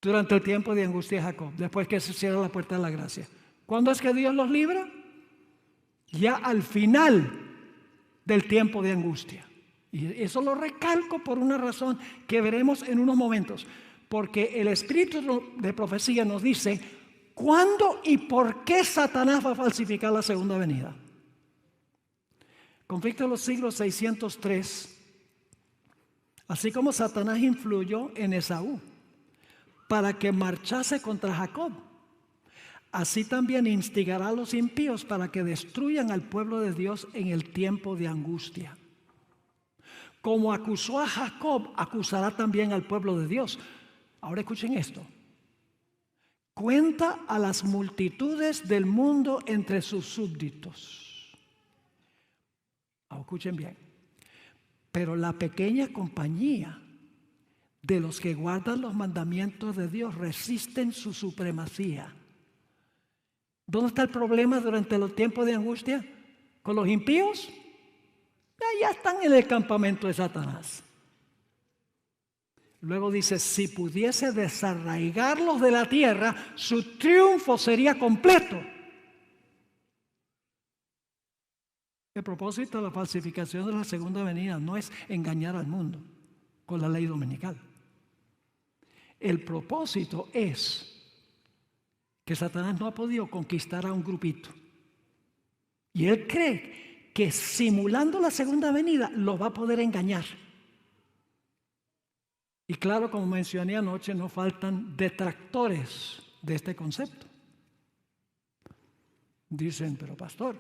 Durante el tiempo de angustia de Jacob, después que se cierra la puerta de la gracia. ¿Cuándo es que Dios los libra? Ya al final del tiempo de angustia. Y eso lo recalco por una razón que veremos en unos momentos. Porque el espíritu de profecía nos dice cuándo y por qué Satanás va a falsificar la segunda venida. Conflicto de los siglos 603. Así como Satanás influyó en Esaú para que marchase contra Jacob, así también instigará a los impíos para que destruyan al pueblo de Dios en el tiempo de angustia. Como acusó a Jacob, acusará también al pueblo de Dios. Ahora escuchen esto. Cuenta a las multitudes del mundo entre sus súbditos. Escuchen bien. Pero la pequeña compañía de los que guardan los mandamientos de Dios resisten su supremacía. ¿Dónde está el problema durante los tiempos de angustia? ¿Con los impíos? Ya están en el campamento de Satanás. Luego dice, si pudiese desarraigarlos de la tierra, su triunfo sería completo. El propósito de la falsificación de la segunda venida no es engañar al mundo con la ley dominical. El propósito es que Satanás no ha podido conquistar a un grupito. Y él cree que simulando la segunda venida los va a poder engañar. Y claro, como mencioné anoche, no faltan detractores de este concepto. Dicen, pero pastor,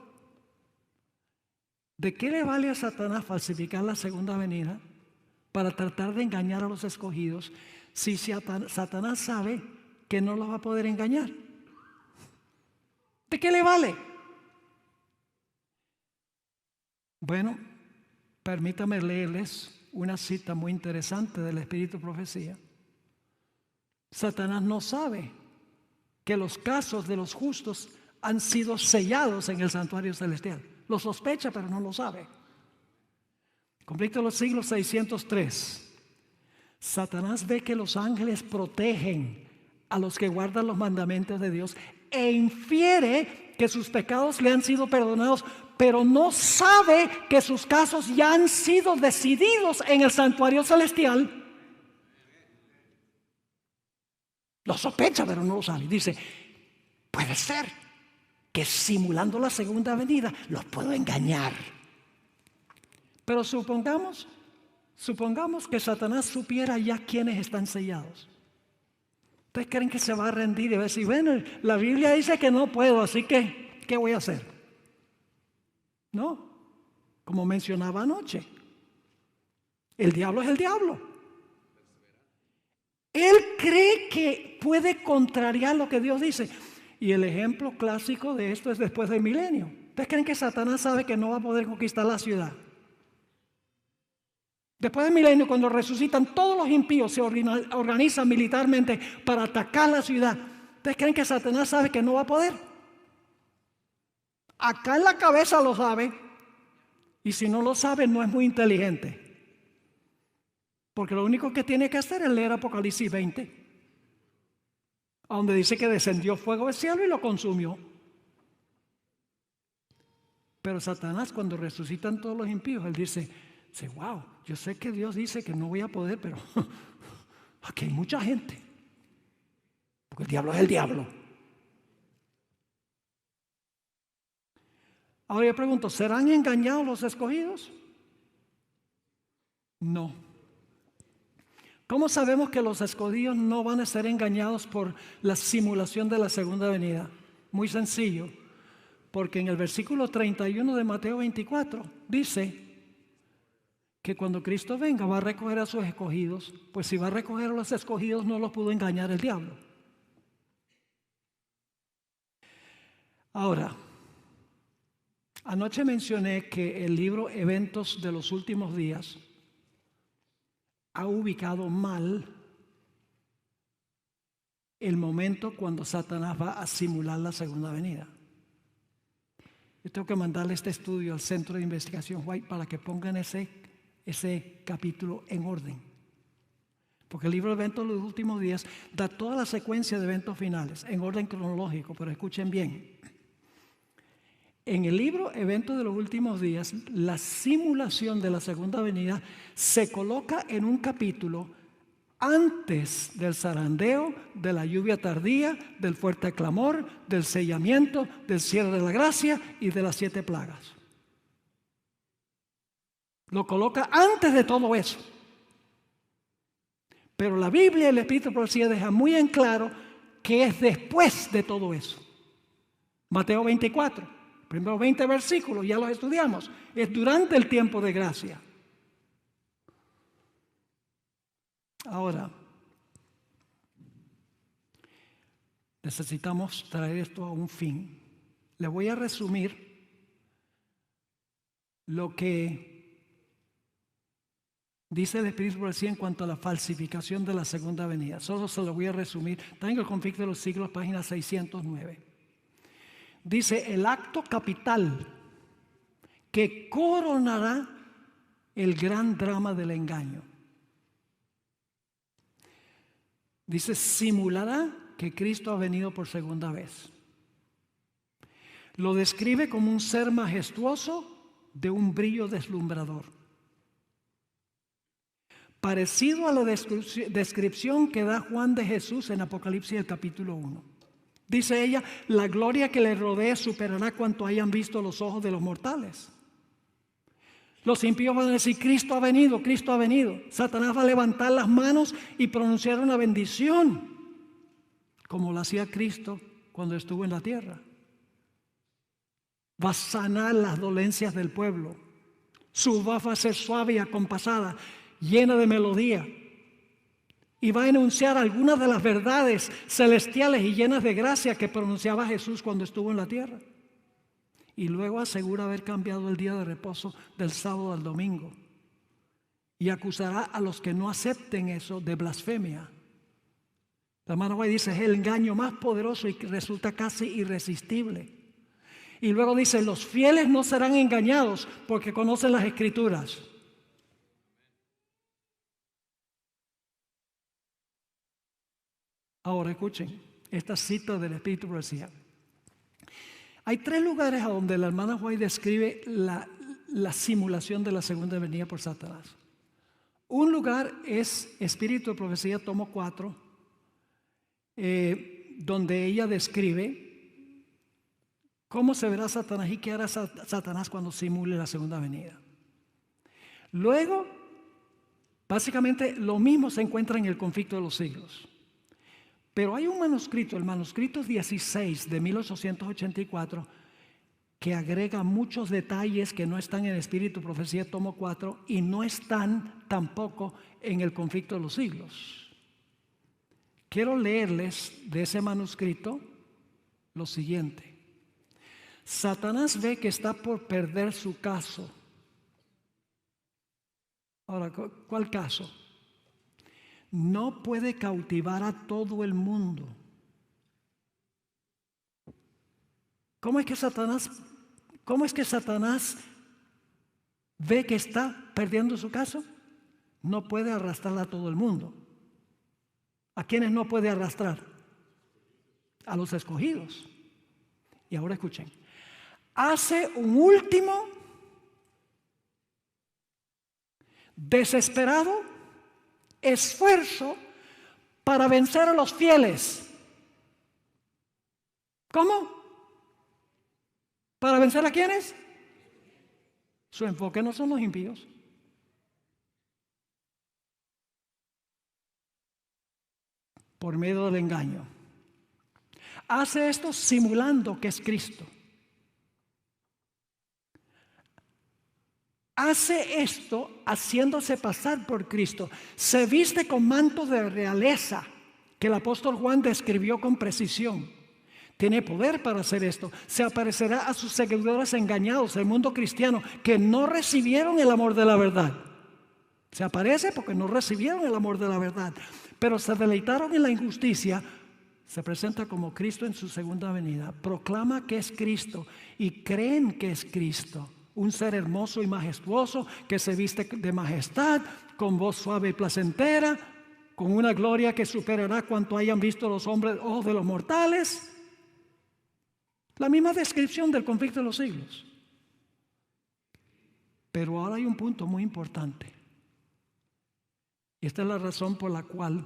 ¿de qué le vale a Satanás falsificar la segunda venida para tratar de engañar a los escogidos si Satanás sabe que no los va a poder engañar? ¿De qué le vale? Bueno, permítame leerles una cita muy interesante del Espíritu de Profecía. Satanás no sabe que los casos de los justos han sido sellados en el santuario celestial. Lo sospecha, pero no lo sabe. Conflicto de los siglos 603. Satanás ve que los ángeles protegen a los que guardan los mandamientos de Dios e infiere que sus pecados le han sido perdonados, pero no sabe que sus casos ya han sido decididos en el santuario celestial. Lo sospecha, pero no lo sabe. Dice, puede ser que simulando la segunda venida los puedo engañar. Pero supongamos que Satanás supiera ya quiénes están sellados. ¿Ustedes creen que se va a rendir y va a decir, bueno, la Biblia dice que no puedo, así que, ¿qué voy a hacer? No, como mencionaba anoche, el diablo es el diablo. Él cree que puede contrariar lo que Dios dice. Y el ejemplo clásico de esto es después del milenio. ¿Ustedes creen que Satanás sabe que no va a poder conquistar la ciudad? Después del milenio, cuando resucitan todos los impíos, se organizan militarmente para atacar la ciudad. ¿Ustedes creen que Satanás sabe que no va a poder? Acá en la cabeza lo sabe, y si no lo sabe no es muy inteligente. Porque lo único que tiene que hacer es leer Apocalipsis 20, donde dice que descendió fuego del cielo y lo consumió. Pero Satanás, cuando resucitan todos los impíos, él dice, wow, yo sé que Dios dice que no voy a poder, pero aquí hay mucha gente. Porque el diablo es el diablo. Ahora yo pregunto, ¿serán engañados los escogidos? No. ¿Cómo sabemos que los escogidos no van a ser engañados por la simulación de la segunda venida? Muy sencillo, porque en el versículo 31 de Mateo 24 dice que cuando Cristo venga va a recoger a sus escogidos. Pues si va a recoger a los escogidos no los pudo engañar el diablo. Ahora, anoche mencioné que el libro Eventos de los Últimos Días ha ubicado mal el momento cuando Satanás va a simular la segunda venida. Yo tengo que mandarle este estudio al Centro de Investigación White para que pongan ese capítulo en orden. Porque el libro de Eventos de los Últimos Días da toda la secuencia de eventos finales en orden cronológico, pero escuchen bien. En el libro Eventos de los Últimos Días, la simulación de la segunda venida se coloca en un capítulo antes del zarandeo, de la lluvia tardía, del fuerte clamor, del sellamiento, del cierre de la gracia y de las 7 plagas. Lo coloca antes de todo eso. Pero la Biblia y el Espíritu de Profecía dejan muy en claro que es después de todo eso. Mateo 24. Primero 20 versículos, ya los estudiamos. Es durante el tiempo de gracia. Ahora, necesitamos traer esto a un fin. Le voy a resumir lo que dice el Espíritu Profecía en cuanto a la falsificación de la segunda venida. Solo se lo voy a resumir. Está en el Conflicto de los Siglos, página 609. Dice, el acto capital que coronará el gran drama del engaño. Dice, simulará que Cristo ha venido por segunda vez. Lo describe como un ser majestuoso de un brillo deslumbrador, parecido a la descripción que da Juan de Jesús en Apocalipsis el capítulo 1. Dice ella, la gloria que le rodee superará cuanto hayan visto los ojos de los mortales. Los impíos van a decir, Cristo ha venido, Cristo ha venido. Satanás va a levantar las manos y pronunciar una bendición, como lo hacía Cristo cuando estuvo en la tierra. Va a sanar las dolencias del pueblo. Su voz va a ser suave y acompasada, llena de melodía. Y va a enunciar algunas de las verdades celestiales y llenas de gracia que pronunciaba Jesús cuando estuvo en la tierra. Y luego asegura haber cambiado el día de reposo del sábado al domingo. Y acusará a los que no acepten eso de blasfemia. La hermana White dice, es el engaño más poderoso y que resulta casi irresistible. Y luego dice, los fieles no serán engañados porque conocen las Escrituras. Ahora escuchen esta cita del Espíritu Profecía. Hay 3 lugares a donde la hermana White describe la simulación de la segunda venida por donde ella describe cómo se verá Satanás y qué hará Satanás cuando simule la segunda venida. Luego, básicamente lo mismo se encuentra en el conflicto de los siglos. Pero hay un manuscrito, el manuscrito 16 de 1884, que agrega muchos detalles que no están en Espíritu y Profecía, tomo 4, y no están tampoco en el conflicto de los siglos. Quiero leerles de ese manuscrito lo siguiente. Satanás ve que está por perder su caso. Ahora, ¿cuál caso? No puede cautivar a todo el mundo. ¿Cómo es que Satanás ve que está perdiendo su caso? No puede arrastrar a todo el mundo. ¿A quiénes no puede arrastrar? A los escogidos. Y ahora escuchen. Hace un último desesperado esfuerzo para vencer a los fieles. ¿Cómo? ¿Para vencer a quiénes? Su enfoque no son los impíos. Por medio del engaño. Hace esto simulando que es Cristo. Hace esto haciéndose pasar por Cristo. Se viste con manto de realeza que el apóstol Juan describió con precisión. Tiene poder para hacer esto. Se aparecerá a sus seguidores engañados, el mundo cristiano, que no recibieron el amor de la verdad. Se aparece porque no recibieron el amor de la verdad, pero se deleitaron en la injusticia. Se presenta como Cristo en su segunda venida. Proclama que es Cristo y creen que es Cristo. Un ser hermoso y majestuoso que se viste de majestad, con voz suave y placentera, con una gloria que superará cuanto hayan visto los hombres, ojos de los mortales. La misma descripción del conflicto de los siglos. Pero ahora hay un punto muy importante. Y esta es la razón por la cual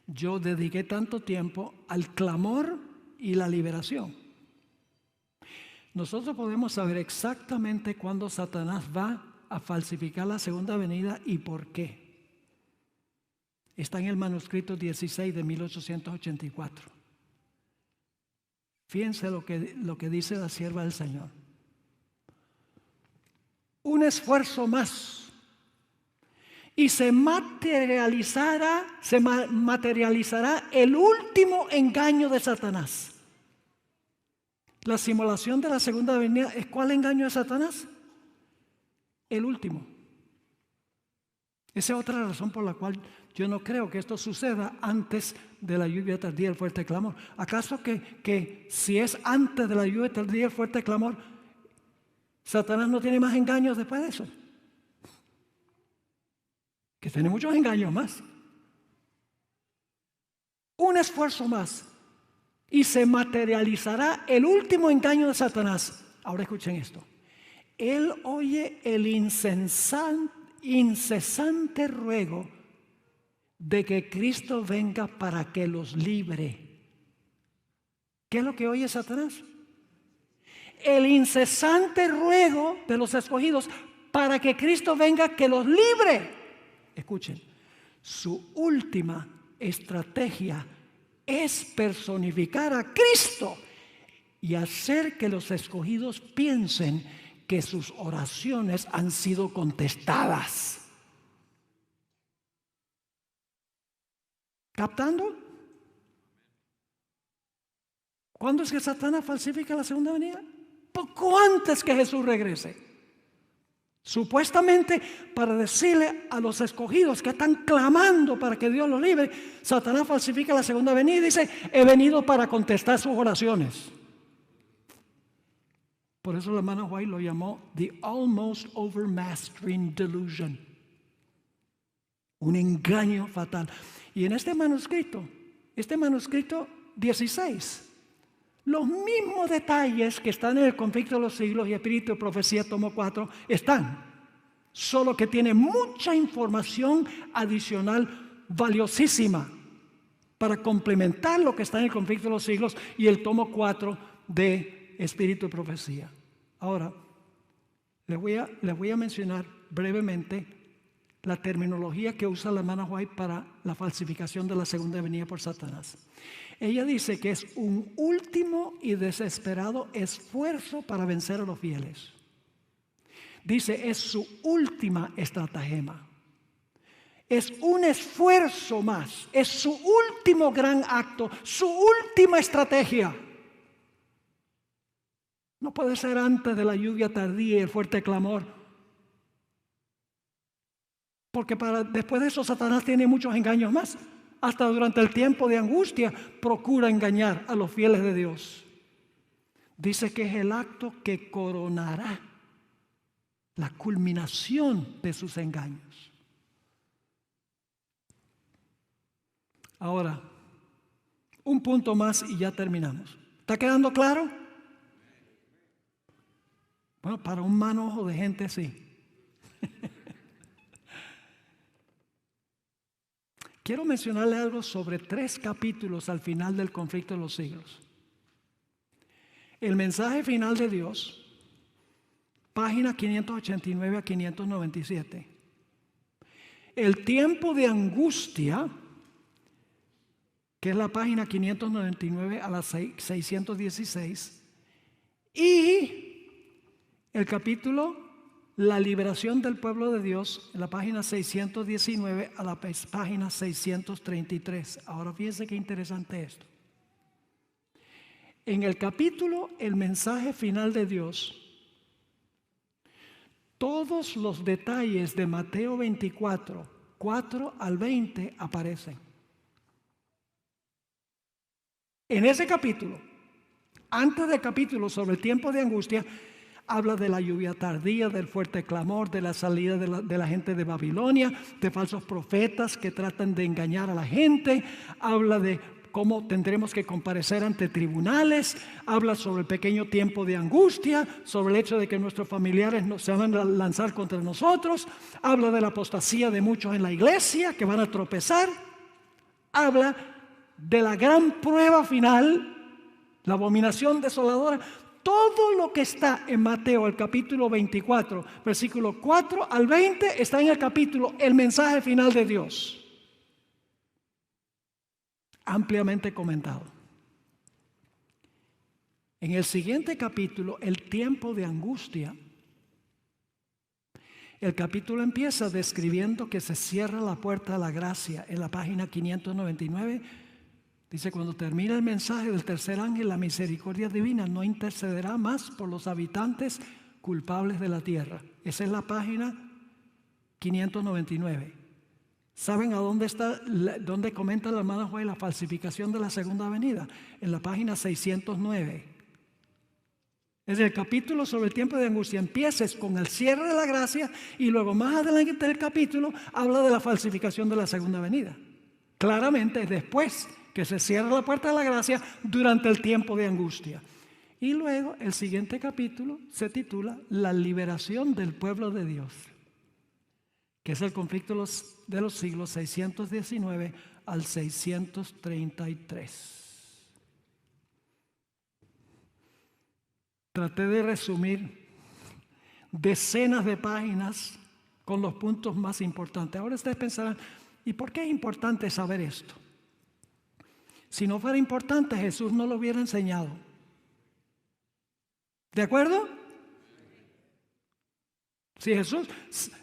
yo dediqué tanto tiempo al clamor y la liberación. Nosotros podemos saber exactamente cuándo Satanás va a falsificar la segunda venida y por qué. Está en el manuscrito 16 de 1884. Fíjense lo que dice la sierva del Señor. Un esfuerzo más y se materializará el último engaño de Satanás. La simulación de la segunda venida es ¿cuál engaño de Satanás? El último. Esa es otra razón por la cual yo no creo que esto suceda antes de la lluvia tardía y el fuerte clamor. ¿Acaso que si es antes de la lluvia tardía y el fuerte clamor, Satanás no tiene más engaños después de eso? Que tiene muchos engaños más. Un esfuerzo más y se materializará el último engaño de Satanás. Ahora escuchen esto. Él oye el incesante ruego de que Cristo venga para que los libre. ¿Qué es lo que oye Satanás? El incesante ruego de los escogidos para que Cristo venga que los libre. Escuchen, su última estrategia es personificar a Cristo y hacer que los escogidos piensen que sus oraciones han sido contestadas. ¿Captando? ¿Cuándo es que Satanás falsifica la segunda venida? Poco antes que Jesús regrese. Supuestamente para decirle a los escogidos que están clamando para que Dios los libre, Satanás falsifica la segunda venida y dice: he venido para contestar sus oraciones. Por eso la hermana White lo llamó The Almost Overmastering Delusion. Un engaño fatal. Y en este manuscrito 16, los mismos detalles que están en el conflicto de los siglos y Espíritu de Profecía, tomo 4, están. Solo que tiene mucha información adicional valiosísima. para complementar lo que está en el conflicto de los siglos y el tomo 4 de Espíritu y Profecía. Ahora, les voy a mencionar brevemente la terminología que usa la hermana White para la falsificación de la segunda venida por Satanás. Ella dice que es un último y desesperado esfuerzo para vencer a los fieles. Dice, es su última estratagema. Es un esfuerzo más, es su último gran acto, su última estrategia. No puede ser antes de la lluvia tardía y el fuerte clamor. Porque después de eso Satanás tiene muchos engaños más. Hasta durante el tiempo de angustia procura engañar a los fieles de Dios. Dice que es el acto que coronará la culminación de sus engaños. Ahora, un punto más y ya terminamos. ¿Está quedando claro? Bueno, para un manojo de gente sí. Quiero mencionarle algo sobre 3 capítulos al final del conflicto de los siglos. El mensaje final de Dios, página 589 a 597. El tiempo de angustia, que es la página 599 a la 616. Y el capítulo La liberación del pueblo de Dios, en la página 619 a la página 633. Ahora fíjense qué interesante esto. En el capítulo El mensaje final de Dios, todos los detalles de Mateo 24, 4 al 20 aparecen. En ese capítulo, antes del capítulo sobre el tiempo de angustia, habla de la lluvia tardía, del fuerte clamor, de la salida de la gente de Babilonia, de falsos profetas que tratan de engañar a la gente. Habla de cómo tendremos que comparecer ante tribunales. Habla sobre el pequeño tiempo de angustia, sobre el hecho de que nuestros familiares se van a lanzar contra nosotros. Habla de la apostasía de muchos en la iglesia que van a tropezar. Habla de la gran prueba final, la abominación desoladora. Todo lo que está en Mateo, el capítulo 24, versículo 4 al 20, está en el capítulo El mensaje final de Dios. Ampliamente comentado. En el siguiente capítulo, el tiempo de angustia, el capítulo empieza describiendo que se cierra la puerta a la gracia. En la página 599 dice, cuando termina el mensaje del tercer ángel, la misericordia divina no intercederá más por los habitantes culpables de la tierra. Esa es la página 599. ¿Saben a dónde está, dónde comenta la hermana Joel la falsificación de la segunda venida? En la página 609. Es el capítulo sobre el tiempo de angustia. Empieces con el cierre de la gracia y luego más adelante del capítulo habla de la falsificación de la segunda venida. Claramente es después que se cierra la puerta de la gracia durante el tiempo de angustia. Y luego el siguiente capítulo se titula La liberación del pueblo de Dios, que es el conflicto de los siglos 619 al 633. Traté de resumir decenas de páginas con los puntos más importantes. Ahora ustedes pensarán, ¿y por qué es importante saber esto? Si no fuera importante, Jesús no lo hubiera enseñado. ¿De acuerdo?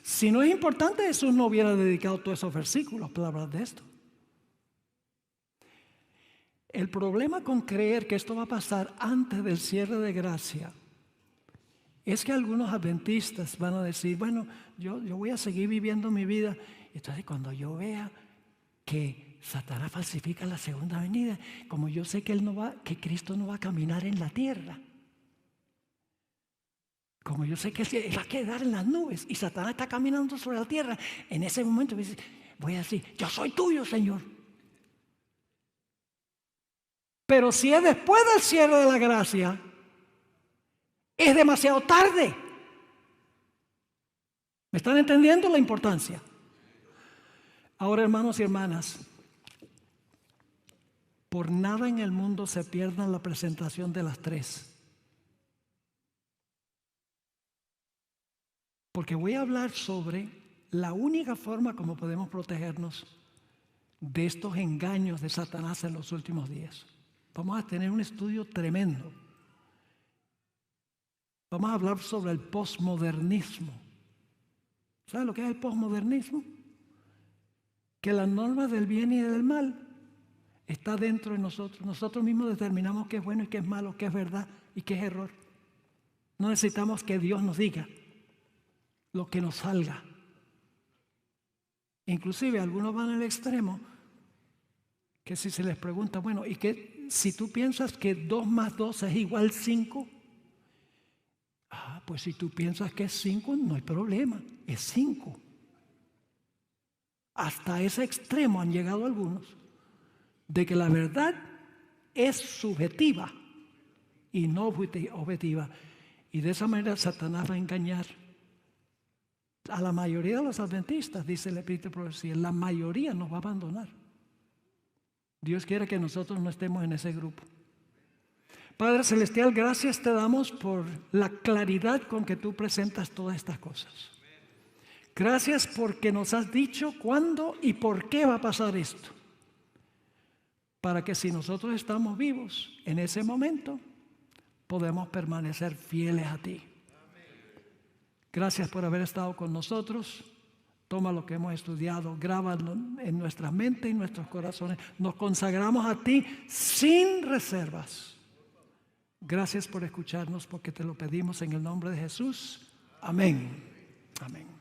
Si no es importante, Jesús no hubiera dedicado todos esos versículos para hablar de esto. El problema con creer que esto va a pasar antes del cierre de gracia es que algunos adventistas van a decir, bueno, yo voy a seguir viviendo mi vida. Entonces cuando yo vea que Satanás falsifica la segunda venida, como yo sé que que Cristo no va a caminar en la tierra, como yo sé que Él va a quedar en las nubes y Satanás está caminando sobre la tierra, en ese momento voy a decir, yo soy tuyo, Señor. Pero si es después del cierre de la gracia, es demasiado tarde. ¿Me están entendiendo la importancia? Ahora, hermanos y hermanas, por nada en el mundo se pierdan la presentación de las 3. Porque voy a hablar sobre la única forma como podemos protegernos de estos engaños de Satanás en los últimos días. Vamos a tener un estudio tremendo. Vamos a hablar sobre el posmodernismo. ¿Sabe lo que es el posmodernismo? Que la norma del bien y del mal está dentro de nosotros. Nosotros mismos determinamos qué es bueno y qué es malo, qué es verdad y qué es error. No necesitamos que Dios nos diga lo que nos salga. Inclusive algunos van al extremo que si se les pregunta, bueno, ¿y qué si tú piensas que 2 más 2 es igual 5? Pues si tú piensas que es 5, no hay problema, es 5. Hasta ese extremo han llegado algunos, de que la verdad es subjetiva y no objetiva. Y de esa manera Satanás va a engañar a la mayoría de los adventistas, dice el Espíritu de Profecía. La mayoría nos va a abandonar. Dios quiere que nosotros no estemos en ese grupo. Padre Celestial, gracias te damos por la claridad con que tú presentas todas estas cosas. Gracias porque nos has dicho cuándo y por qué va a pasar esto. Para que si nosotros estamos vivos en ese momento, podemos permanecer fieles a ti. Gracias por haber estado con nosotros. Toma lo que hemos estudiado, grábalo en nuestra mente y nuestros corazones. Nos consagramos a ti sin reservas. Gracias por escucharnos, porque te lo pedimos en el nombre de Jesús. Amén. Amén.